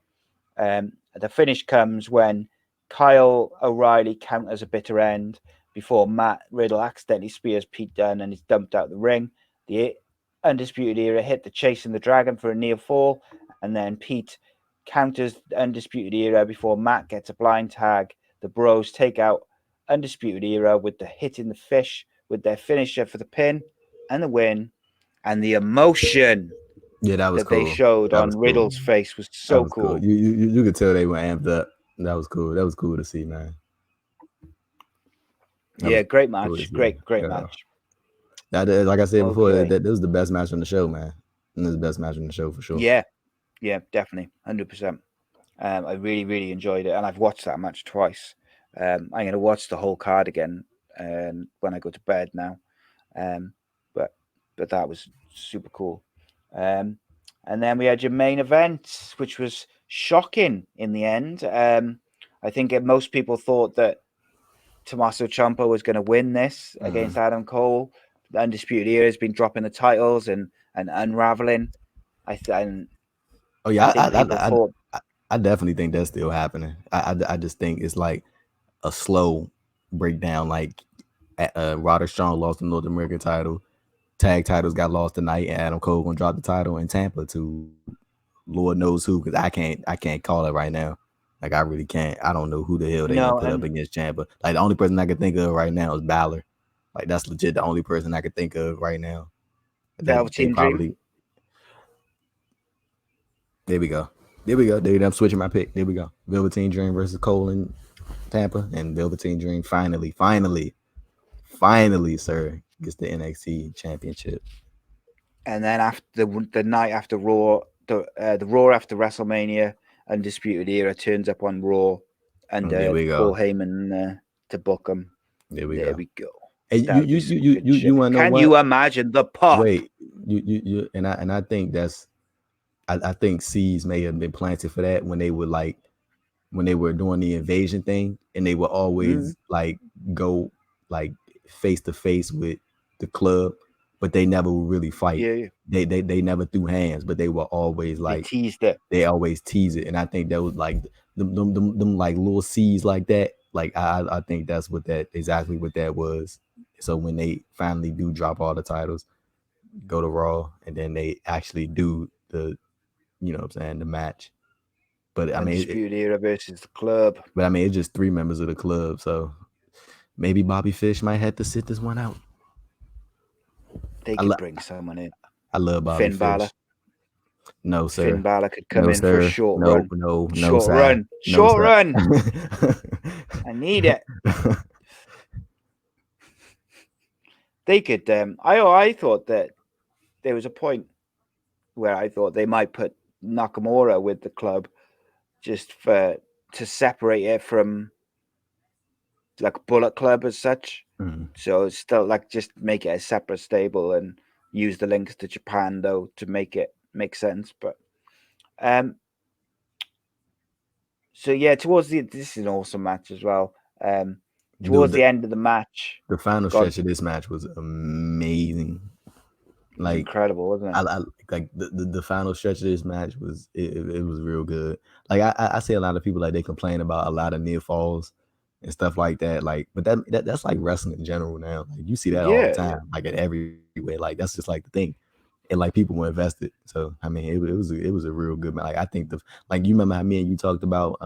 The finish comes when Kyle O'Reilly counters a bitter end before Matt Riddle accidentally spears Pete Dunne and is dumped out the ring. The Undisputed Era hit the Chasing the Dragon for a near fall, and then Pete counters the Undisputed Era before Matt gets a blind tag. The Bros take out Undisputed Era with the hit in the fish with their finisher for the pin and the win. And the emotion Yeah, that was that they cool. showed That was on cool. Riddle's face was That so was cool. cool. You could tell they were amped up. That was cool. That was cool to see, man. That Yeah, was great cool to match. see. Great Yeah. match. Like I said before, Okay. that was the best match on the show, man. And this is the best match on the show for sure. Yeah, definitely. 100%. I really, really enjoyed it. And I've watched that match twice. I'm going to watch the whole card again when I go to bed now. Um, but that was super cool. And then we had your main event, which was shocking in the end. I think most people thought that Tommaso Ciampa was going to win this against Adam Cole. The Undisputed Era has been dropping the titles and unraveling. And Oh yeah, I think people thought, I definitely think that's still happening. I just think it's like a slow breakdown. Like Roderick Strong lost the North American title, tag titles got lost tonight, and Adam Cole gonna drop the title in Tampa to Lord knows who, because I can't call it right now. Like I really can't. I don't know who the hell they gonna no, put up and against Ciampa. Like the only person I can think of right now is Balor. Like that's legit the only person I can think of right now. That they Velveteen Dream. probably. There we go. I'm switching my pick. There we go. Velveteen Dream versus Cole in Tampa, and Velveteen Dream finally, sir, gets the NXT championship. And then after the night after Raw, the Raw after WrestleMania, Undisputed Era turns up on Raw There under we Paul go. Heyman to book them. There we There go. we go. Hey, That would be some good shit. want to know Can what? you imagine the pop? Wait, and I think that's I think seeds may have been planted for that when they were like when they were doing the invasion thing, and they would always like go like face to face with the club, but they never would really fight. Yeah, They never threw hands, but they were always they like teased it. they always tease it, and I think that was like them like little seeds like that. Like I think that's what that exactly what that was. So when they finally do drop all the titles, go to Raw, and then they actually do the what I'm saying, the match. But I mean, Undisputed Era versus the club. it's just 3 members of the club, so maybe Bobby Fish might have to sit this one out. They I, could lo- bring someone in. I love Bobby Finn Balor. Fish. No, Finn sir. Balor could come No, in for a sir. short No, run. no, no, Short sir. run. No, Short sir. run. I need it. They could. I thought that there was a point where I thought they might put Nakamura with the club just to separate it from like Bullet Club as such. So it's still like just make it a separate stable and use the links to Japan though to make it make sense. But so yeah, this is an awesome match as well. Towards Dude, the end of the match, the final God, stretch of this match was amazing. it was Like incredible, wasn't it? I like the final stretch of this match was it was real good. Like I see a lot of people like they complain about a lot of near falls and stuff like that. Like, but that's like wrestling in general now. Like you see that all the Yeah, time, like at everywhere. Like that's just like the thing, and like people were invested. So I mean, it was a real good match. Like I think like you remember how me and you talked about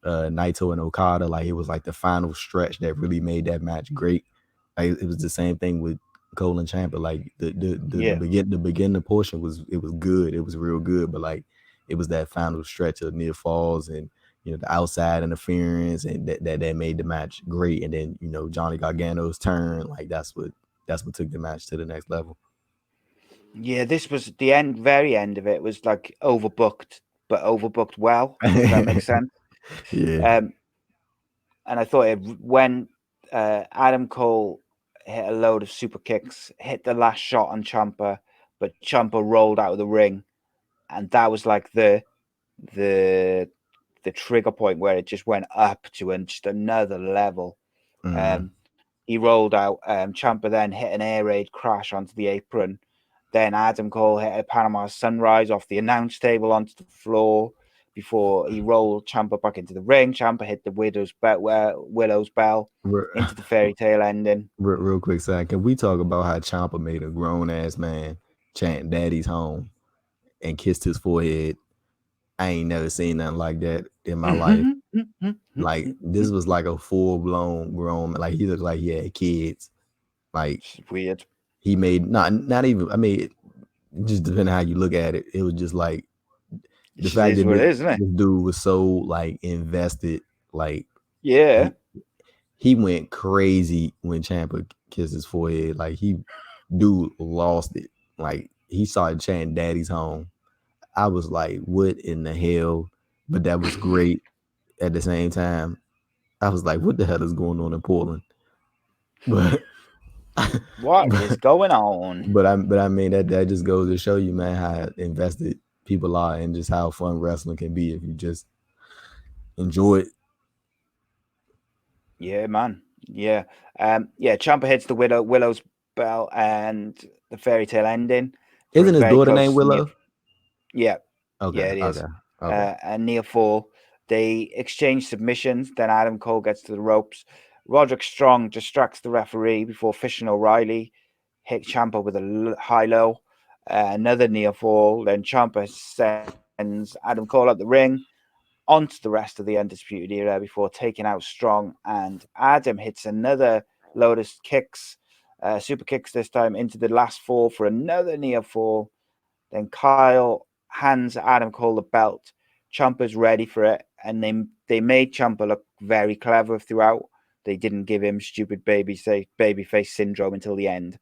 Naito and Okada. Like it was like the final stretch that really made that match great. Like it was the same thing with Cole and Ciampa. Like the beginning portion was good. It was real good, but like it was that final stretch of near falls and the outside interference and that made the match great. And then Johnny Gargano's turn. Like that's what took the match to the next level. yeah. This was the end, very end of it was like overbooked, but overbooked well. If that makes sense. Yeah. And I thought when Adam Cole hit a load of super kicks, hit the last shot on Ciampa, but Ciampa rolled out of the ring, and that was like the the trigger point where it just went up to just another level. Mm. He rolled out. Ciampa then hit an air raid crash onto the apron. Then Adam Cole hit a Panama Sunrise off the announce table onto the floor before he rolled Ciampa back into the ring. Ciampa hit the Willow's Bell into the fairy tale ending. Real quick, side, can we talk about how Ciampa made a grown ass man chant "Daddy's home" and kissed his forehead? I ain't never seen nothing like that in my life. Like this was like a full blown grown. Like he looked like he had kids. Like It's weird. he made not even. I mean, just depending how you look at it, it was just like It the just fact is that what it is, isn't it? this dude was so like invested. Like Yeah. he went crazy when Ciampa kissed his forehead. Like dude lost it. Like he started chanting "Daddy's home." I was like, "What in the hell?" But that was great at the same time. I was like, "What the hell is going on in Portland?" But What is going on? but I mean that just goes to show you, man, how invested people are and just how fun wrestling can be if you just enjoy it. Yeah, man. Yeah. Ciampa hits the Willow's Bell and the fairy tale ending for a Isn't his very daughter named close near. Willow? Yeah, Okay, yeah, it is. okay, okay. A near fall. They exchange submissions. Then Adam Cole gets to the ropes. Roderick Strong distracts the referee before Fish and O'Reilly hit Ciampa with a high low. Another near fall. Then Ciampa sends Adam Cole out the ring onto the rest of the Undisputed Era before taking out Strong. And Adam hits another Lotus kicks, super kicks this time into the last fall for another near fall. Then Kyle hands Adam Cole the belt. Ciampa's ready for it, and they made Ciampa look very clever throughout. They didn't give him stupid babyface syndrome until the end.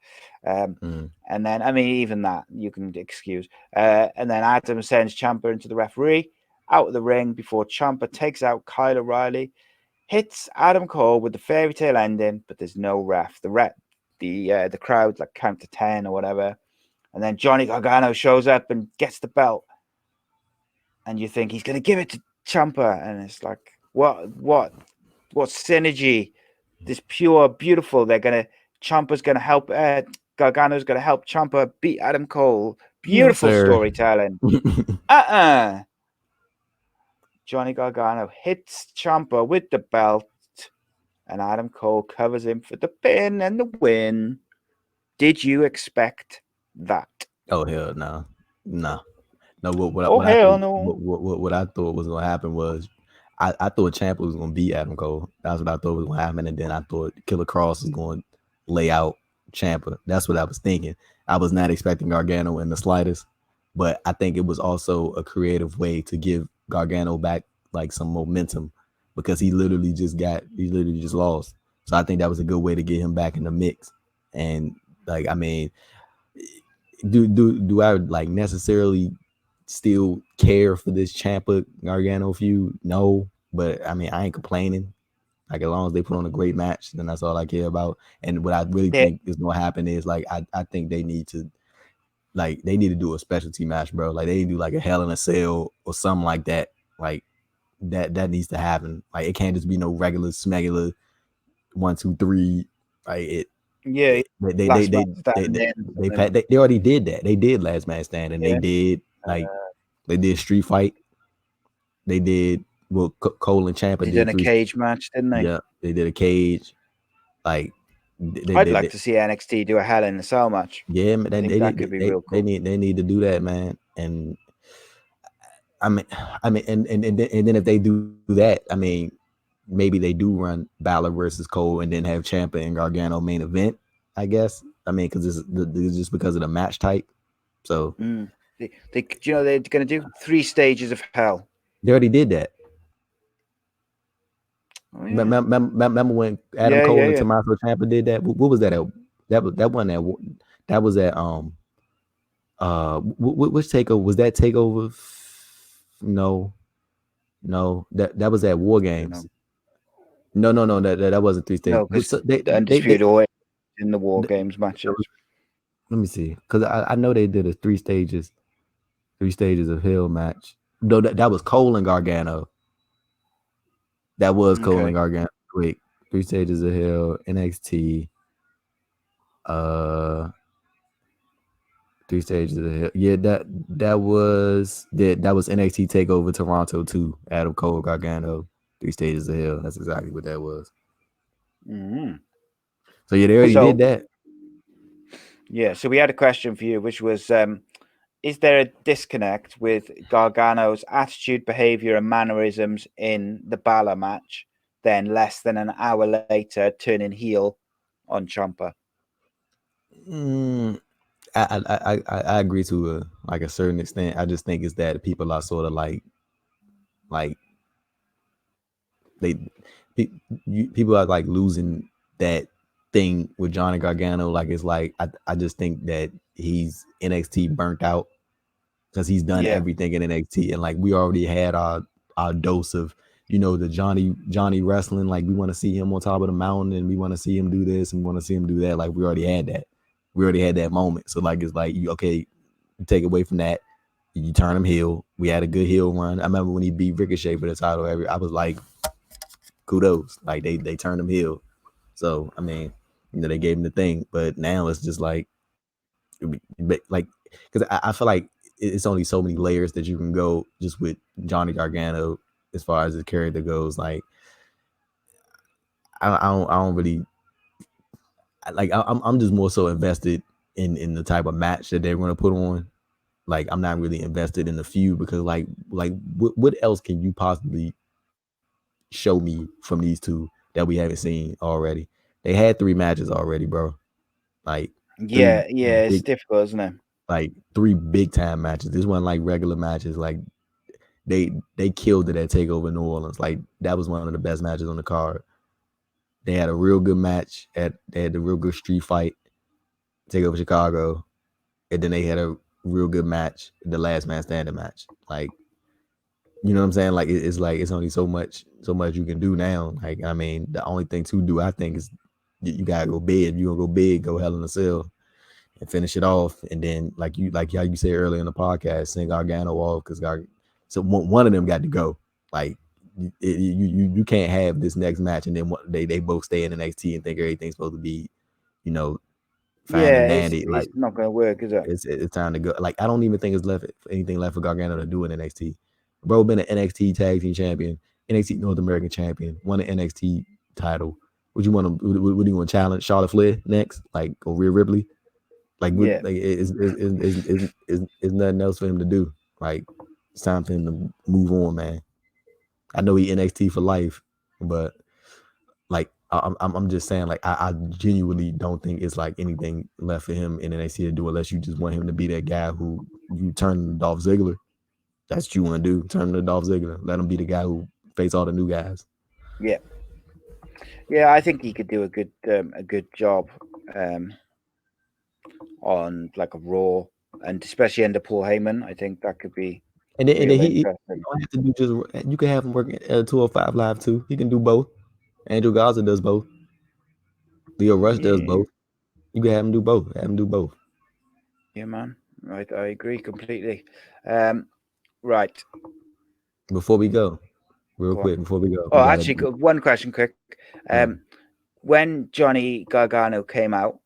Mm. And then, I mean, even that you can excuse. And then Adam sends Ciampa into the referee out of the ring before Ciampa takes out Kyle O'Reilly, hits Adam Cole with the fairy tale ending, but there's no ref. The crowd like count to 10 or whatever. And then Johnny Gargano shows up and gets the belt. And you think he's going to give it to Ciampa. And it's like, what synergy? This pure, beautiful. Ciampa's going to help, Gargano's going to help Ciampa beat Adam Cole. No, Beautiful sir. storytelling. Johnny Gargano hits Ciampa with the belt. And Adam Cole covers him for the pin and the win. Did you expect that? Oh hell no, no, no. Oh, What I hell thought no. what I thought was gonna happen was I thought Ciampa was gonna beat Adam Cole. That's what I thought was gonna happen, and then I thought Killer Cross was going to lay out Ciampa. That's what I was thinking. I was not expecting Gargano in the slightest, but I think it was also a creative way to give Gargano back like some momentum because he literally just lost. So I think that was a good way to get him back in the mix. And like I mean, do I like necessarily still care for this Ciampa Gargano feud? No, but I mean I ain't complaining. Like as long as they put on a great match, then that's all I care about. And what I really They, think is gonna happen is like I think they need to do a specialty match, bro. Like they need to do like a Hell in a Cell or something like that. Like that needs to happen. Like it can't just be no regular smegular 1, 2, 3. Like yeah, they last man standing. they already did that. They did Last Man Standing. They Yeah. did like they did Street Fight. They did Cole and Ciampa They did done a three. cage match, didn't they? Yeah, they did a cage. Like I'd like to see NXT do a Hell in a Cell match. yeah, I think that could be real cool. they need to do that, man. And I mean, and then if they do that, I mean, maybe they do run Balor versus Cole and then have Ciampa and Gargano main event. I guess. I mean, because it's just because of the match type. So They're going to do 3 stages of Hell. they already did that. Oh, yeah. Remember when Adam Yeah, Cole yeah, and yeah. Tommaso Ciampa did that? What was that? That one that was at which takeover was that takeover? No, that was at War I don't know. Games. No, that wasn't 3 stages. No, because So the Undisputed always in the War Games matches. let me see, because I know they did a 3 stages of Hell match. No, that was Cole and Gargano. That was Cole and Okay. Gargano. Wait, Three Stages of Hell, NXT, uh, Three Stages of Hell. Yeah, that was NXT Takeover Toronto too. Adam Cole Gargano, Three Stages of Hell. That's exactly what that was. Mm-hmm. So yeah, they already did So that. yeah, so we had a question for you, which was, is there a disconnect with Gargano's attitude, behavior, and mannerisms in the Balor match? Then less than an hour later, turning heel on Ciampa. Mm, I agree to a certain extent. I just think it's that people are sort of like they pe- people are like losing that thing with Johnny Gargano. Like it's like I just think that he's NXT burnt out because he's done Yeah, everything in NXT, and like we already had our dose of the Johnny wrestling. Like we want to see him on top of the mountain, and we want to see him do this, and we want to see him do that. Like we already had that. We already had that moment. So like it's like okay, you take away from that, you turn him heel. We had a good heel run. I remember when he beat Ricochet for the title. I was like, kudos. Like they turned him heel. So I mean, they gave him the thing. But now it's just like because I feel like it's only so many layers that you can go just with Johnny Gargano as far as his character goes. Like I don't really like. I'm just more so invested in the type of match that they're going to put on. Like I'm not really invested in the feud because like what else can you possibly show me from these two that we haven't seen already? They had 3 matches already, bro. Like three yeah, it's big difficult, isn't it? like 3 big time matches. This wasn't like regular matches. Like they killed it at Takeover New Orleans. Like that was one of the best matches on the card. They had a real good match at they had the real good street fight Takeover Chicago, and then they had a real good match, the Last Man Standing match. Like you know what I'm saying? Like it's like it's only so much you can do now. Like I mean, the only thing to do I think is you gotta go big. If you gonna go big, go Hell in a Cell and finish it off. And then like how you said earlier in the podcast, send Gargano off because so one of them got to go. Like you can't have this next match and then they both stay in the NXT and think everything's supposed to be you know fine and Yeah, dandy. it's Like not going to work, is it? it's time to go. Like I don't even think it's left anything left for Gargano to do in NXT. Bro been an NXT Tag Team Champion, NXT North American Champion, won an NXT title. Would you want to? What do you want to challenge Charlotte Flair next? Like or Rhea Ripley? Like what? Yeah, Like it's nothing else for him to do. Like it's time for him to move on, man. I know he NXT for life, but like I'm just saying, like I genuinely don't think it's like anything left for him in NXT to do unless you just want him to be that guy who you turn into Dolph Ziggler. That's what you want to do. Turn him to Dolph Ziggler. Let him be the guy who face all the new guys. yeah, yeah. I think he could do a good job um, on like a Raw, and especially under Paul Heyman. I think that could be And then real he interesting. don't have to do just. You can have him working at 205 Live too. He can do both. Andrew Garza does both. Leo Rush does Yeah, both. You can have him do both. Have him do both. yeah, man. Right, I agree completely. Um, right, Before we go, real go on. quick, before we go, Oh, actually, one question, quick. uh, When Johnny Gargano came out,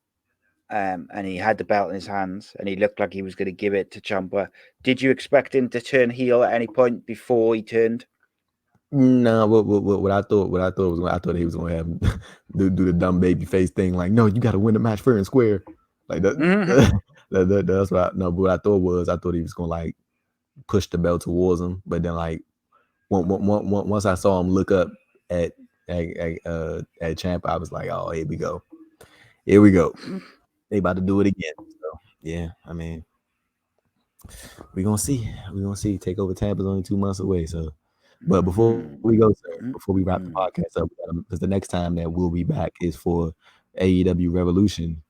and he had the belt in his hands, and he looked like he was going to give it to Ciampa, did you expect him to turn heel at any point before he turned? nah, what I thought was I thought he was gonna have do the dumb baby face thing, like, no, you gotta win the match fair and square. Like that, that's what I no, but what I thought was I thought he was gonna like push the belt towards him, but then like once I saw him look up at at Champ, I was like, oh, here we go. Here we go. They about to do it again. So yeah, I mean, we gonna see. We gonna see. Takeover Tampa's only 2 months away. So, but before we go, sir, before we wrap the podcast up, because the next time that we'll be back is for AEW Revolution,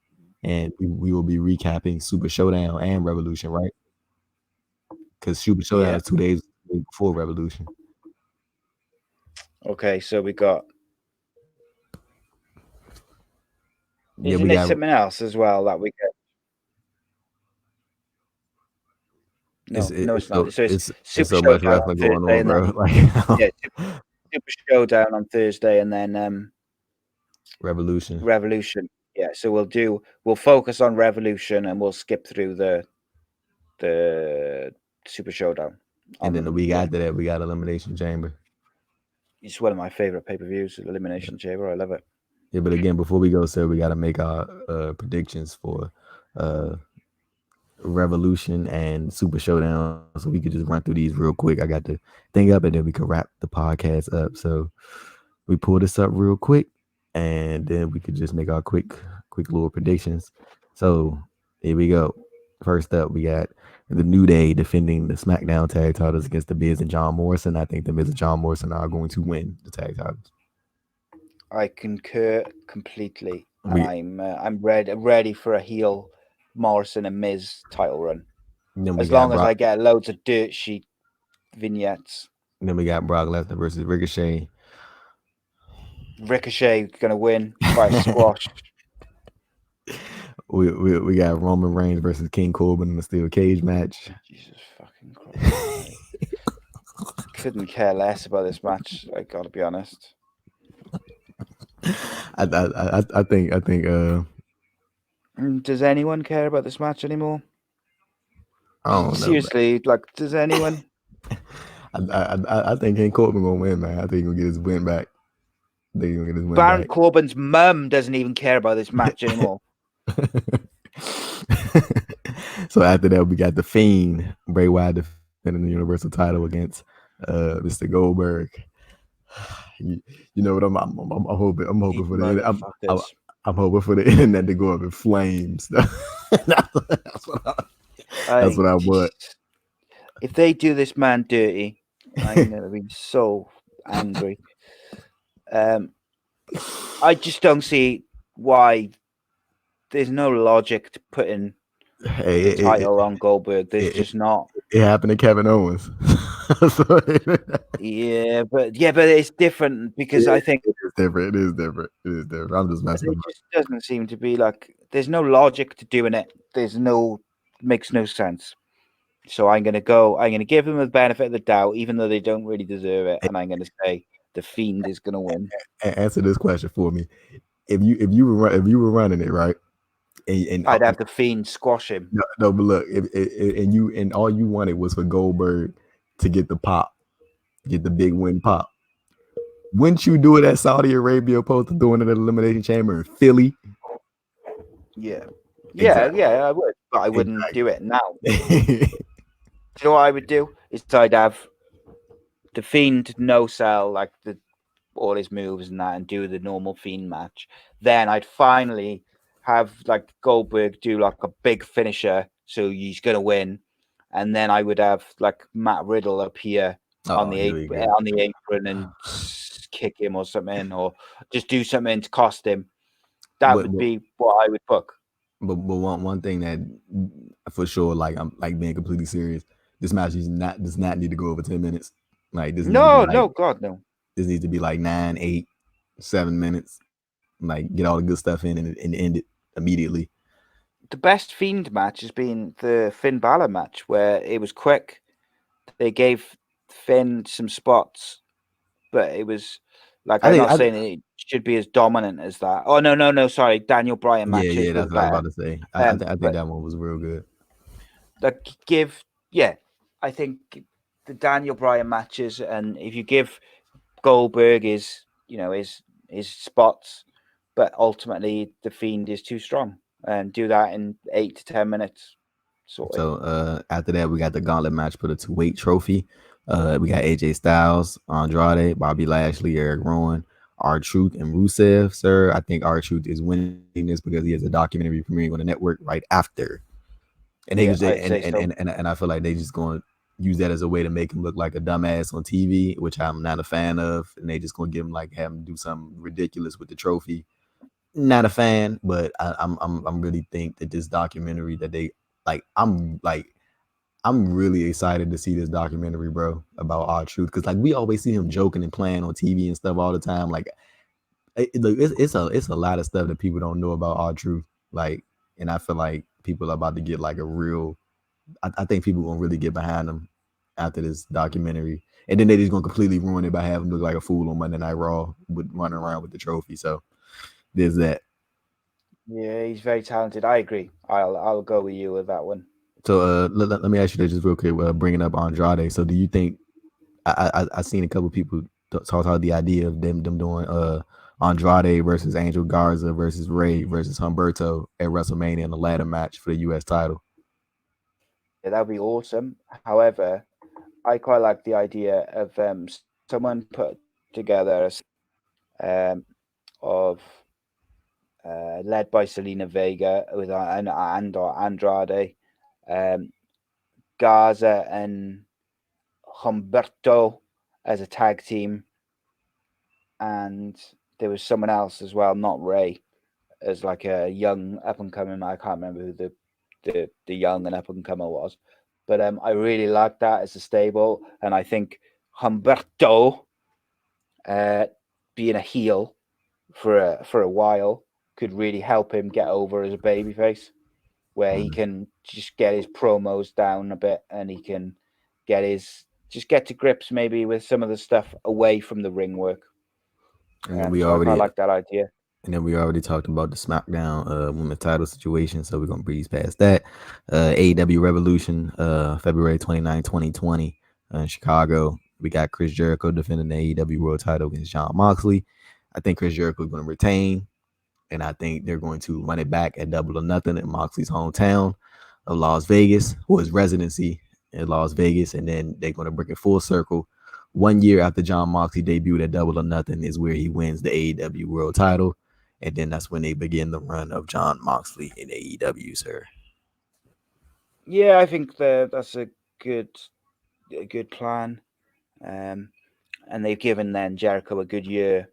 and we will be recapping Super Showdown and Revolution, right? Because Super Showdown Yeah. is 2 days before Revolution. Okay, so we got. Yeah, Isn't we it got something else as well that we get? No, no, it's not. So it's it's Super so much Showdown wrestling going Thursday, on, and bro. then Like yeah, Super Showdown on Thursday, and then Revolution, Revolution. Yeah, so we'll focus on Revolution, and we'll skip through the Super Showdown. and then the week Yeah, after that we got Elimination Chamber. it's one of my favorite pay-per-views, Elimination Chamber. I love it. Yeah, but again, before we go, sir, we got to make our predictions for uh, Revolution and Super Showdown, so we could just run through these real quick. I got the thing up, and then we could wrap the podcast up. So we pull this up real quick, and then we could just make our quick little predictions. So here we go. First up, we got the New Day defending the SmackDown tag titles against the Miz and John Morrison. I think the Miz and John Morrison are going to win the tag titles. I concur completely, and We I'm ready for a heel Morrison and Miz title run. then we As got long as I get loads of dirt sheet vignettes. Then we got Brock Lesnar versus Ricochet. Ricochet gonna win by a squash. We got Roman Reigns versus King Corbin in the steel cage match. Jesus fucking Christ! Couldn't care less about this match. I gotta be honest. I think Does anyone care about this match anymore? I don't know. Seriously, like, does anyone? I think King Corbin gonna win, man. I think he's gonna get his win back. I think he's gonna get his win Baron back. Corbin's mum doesn't even care about this match anymore. So after that, we got the Fiend Bray Wyatt defending the Universal title against Mr. Goldberg. You know what I'm hoping for the I'm hoping for the internet to go up in flames. That's what I want. If they do this man dirty, I'm gonna be so angry. I just don't see why. There's no logic to putting the title on Goldberg. There's just not. It happened to Kevin Owens. Yeah, but it's different because I think it is different. I'm just messing. It just doesn't seem to be like there's no logic to doing it. Makes no sense. So I'm gonna give them the benefit of the doubt, even though they don't really deserve it, and I'm gonna say the Fiend is gonna win. Answer this question for me: If you were running it right, and I'd have the Fiend squash him. No, but look, and all you wanted was for Goldberg to get the pop, get the big win pop. Wouldn't you do it at Saudi Arabia opposed to doing it at Elimination Chamber in Philly? Yeah. Exactly. Yeah, I would, but I wouldn't do it now. Do you know what I would do? Is I'd have the Fiend no sell like all his moves and that, and do the normal Fiend match. Then I'd finally have like Goldberg do like a big finisher, so he's gonna win, and then I would have like Matt Riddle appear on the apron and kick him or something, or just do something to cost him. That would be what I would book. But one thing that for sure, like I'm like being completely serious, this match does not need to go over 10 minutes. Like this. No, God, no. This needs to be like 9, 8, 7 minutes. Like get all the good stuff in and end it immediately. The best Fiend match has been the Finn Balor match, where it was quick. They gave Finn some spots, but it was like I'm not saying it should be as dominant as that. Oh no, sorry, Daniel Bryan match. Yeah, that's what I was about to say. I think that one was real good. Like I think the Daniel Bryan matches, and if you give Goldberg his spots, but ultimately the Fiend is too strong, and do that in 8 to 10 minutes. So after that, we got the gauntlet match for the 2-weight trophy. We got AJ Styles, Andrade, Bobby Lashley, Eric Rowan, R-Truth, and Rusev. Sir, I think R-Truth is winning this because he has a documentary premiering on the network right after. And they and I feel like they just going to use that as a way to make him look like a dumbass on TV, which I'm not a fan of. And they just going to have him do something ridiculous with the trophy. Not a fan, but I'm really think that this documentary that they I'm really excited to see this documentary, bro, about R-Truth, because like we always see him joking and playing on TV and stuff all the time. Like it's a lot of stuff that people don't know about R-Truth. Like, and I feel like people are about to get like a real. I think people gonna really get behind him after this documentary, and then they just gonna completely ruin it by having him look like a fool on Monday Night Raw with running around with the trophy. So there's that. Yeah, he's very talented. I agree. I'll go with you with that one. So let me ask you this just real quick. Bringing up Andrade. So do you think I seen a couple people talk about the idea of them doing Andrade versus Angel Garza versus Ray versus Humberto at WrestleMania in the ladder match for the U.S. title. Yeah, that would be awesome. However, I quite like the idea of someone put together um, of led by Selena Vega with and Andrade, um, Garza and Humberto as a tag team, and there was someone else as well, not Ray, as like a young up and coming. I can't remember who the young and up and comer was, but I really like that as a stable, and I think Humberto uh, being a heel for a while could really help him get over as a babyface, where he Mm. can just get his promos down a bit and he can get his just get to grips maybe with some of the stuff away from the ring work. And then we So I quite already like that idea. And then we already talked about the SmackDown women's title situation, so we're gonna breeze past that. AEW Revolution, February 29, 2020, in Chicago. We got Chris Jericho defending the AEW World Title against John Moxley. I think Chris Jericho is going to retain, and I think they're going to run it back at Double or Nothing in Moxley's hometown of Las Vegas, or his residency in Las Vegas, and then they're going to bring it full circle. 1 year after John Moxley debuted at Double or Nothing is where he wins the AEW World Title, and then that's when they begin the run of John Moxley in AEW, sir. Yeah, I think that's good a good plan. Um, and they've given then Jericho a good year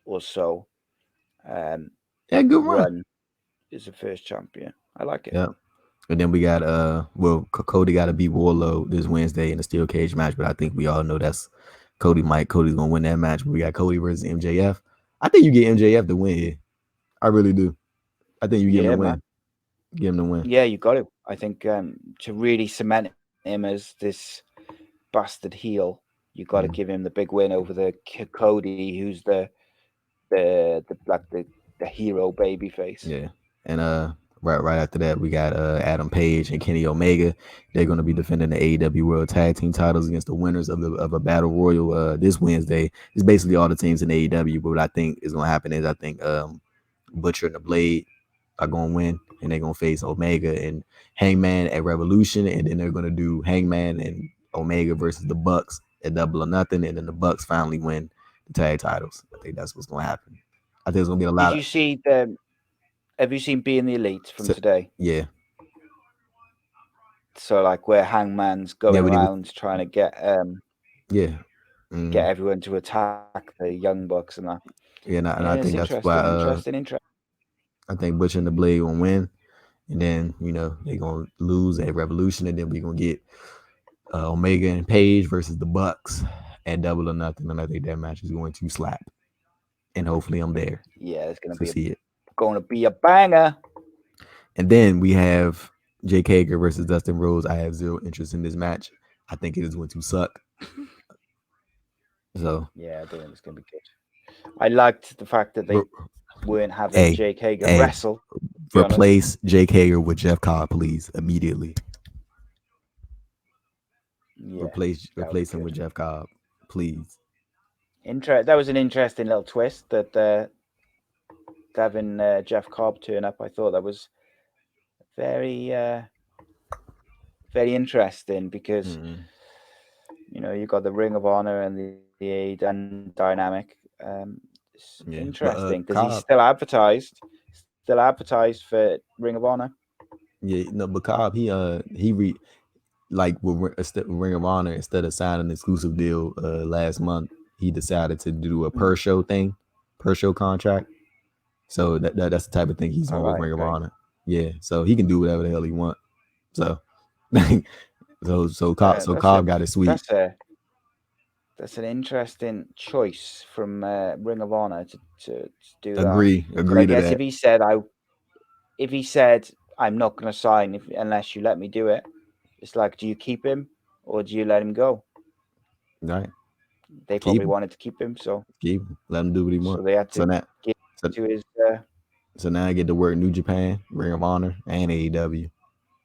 or so um, Yeah, good run. run as the first champion. I like it. Yeah. And then we got Cody got to beat Warlow this Wednesday in the steel cage match, but I think we all know that's Cody's gonna win that match. But we got Cody versus MJF. I think you get MJF to win here. I really do. I think you get him to Yeah, win. man. Get him to win. Yeah, you got to. I think to really cement him as this bastard heel, you got to give Mm, him the big win over the Cody, who's the hero baby face. yeah. And right after that we got Adam Page and Kenny Omega. They're gonna be defending the AEW World Tag Team titles against the winners of a battle royal this Wednesday. It's basically all the teams in AEW, but what I think is gonna happen is I think Butcher and the Blade are gonna win, and they're gonna face Omega and Hangman at Revolution, and then they're gonna do Hangman and Omega versus the Bucks at Double or Nothing, and then the Bucks finally win the tag titles. I think that's what's gonna happen. I think it's gonna be a Did lot of you see the? Have you seen Being the Elite from so, today? yeah, So like where Hangman's yeah, going what he was, around trying to yeah, get mm, everyone to attack the Young Bucks and that. yeah, and Yeah, I it's think that's interesting, why interesting. I think Butcher and the Blade gonna win, and then they're gonna lose at Revolution, and then we're gonna get Omega and Page versus the Bucks at Double or Nothing, and I think that match is going to slap, and hopefully I'm there Yeah, it's to see it. going to be a banger. And then we have Jake Hager versus Dustin Rhodes. I have zero interest in this match. I think it is going to suck. So, Yeah, I don't think it's going to be good. I liked the fact that they re- weren't having hey, Jake Hager hey, wrestle. To be honest, replace Jake Hager with Jeff Cobb, please, immediately. yeah, that would be Replace him good. with Jeff Cobb, please. That was an interesting little twist that having Jeff Cobb turn up. I thought that was very very interesting because Mm-hmm. you got the Ring of Honor and the dynamic. It's Yeah, but interesting because he's Cobb, still advertised for Ring of Honor. yeah, no, but Cobb, like with Ring of Honor, instead of signing an exclusive deal last month, he decided to do a Mm. per show contract. So that's the type of thing he's All doing with right, Ring of okay. Honor. Yeah, so he can do whatever the hell he want. So, so That's Cobb got it sweet. that's a that's an interesting choice from Ring of Honor to do that. But I Agree to guess that. if he said I'm not going to sign unless you let me do it, it's like, do you keep him or do you let him go? Right. They Keep probably him. wanted to keep him, so Keep him. Let him do what he so wants. they had to So now, give so, to his. so now I get to work New Japan, Ring of Honor, and AEW.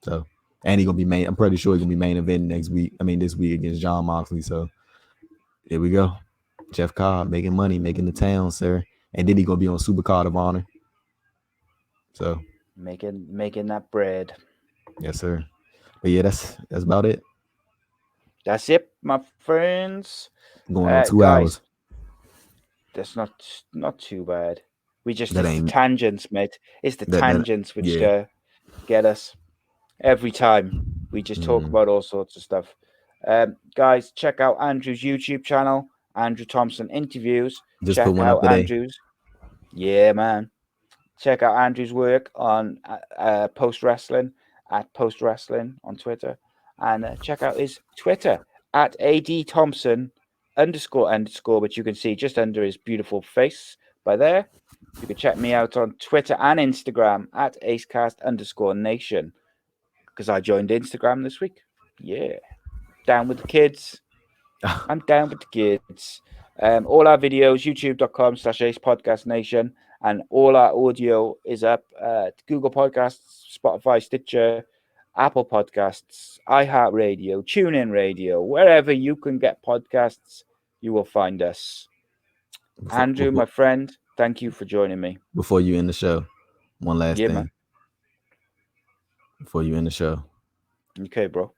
So, and he gonna be main. I'm pretty sure he gonna be main event next week. I mean, this week against John Moxley. So here we go. Jeff Cobb making money, making the town, sir. And then he gonna be on Supercard of Honor. So making that bread. yes, sir. But yeah, that's about it. That's it, my friends. Going on 2 hours. Guys, that's not too bad. That It's the ain't tangents, mate. It's the that. tangents which Yeah. get us every time. We just talk about all sorts of stuff. Guys, check out Andrew's YouTube channel, Andrew Thompson Interviews. Just put Check one up out today. Andrew's. Yeah, man. Check out Andrew's work on Post Wrestling at Post Wrestling on Twitter, and check out his Twitter at AD Thompson __, which you can see just under his beautiful face by there. You can check me out on Twitter and Instagram at ACEcast_nation, because I joined Instagram this week. Yeah, down with the kids. I'm down with the kids. All our videos, youtube.com/Ace Podcast Nation, and all our audio is up Google Podcasts, Spotify, Stitcher, Apple Podcasts, iHeartRadio, TuneIn Radio, wherever you can get podcasts, you will find us. Andrew, my friend, thank you for joining me. Before you end the show, one last thing. Man. Before you end the show. Okay, bro.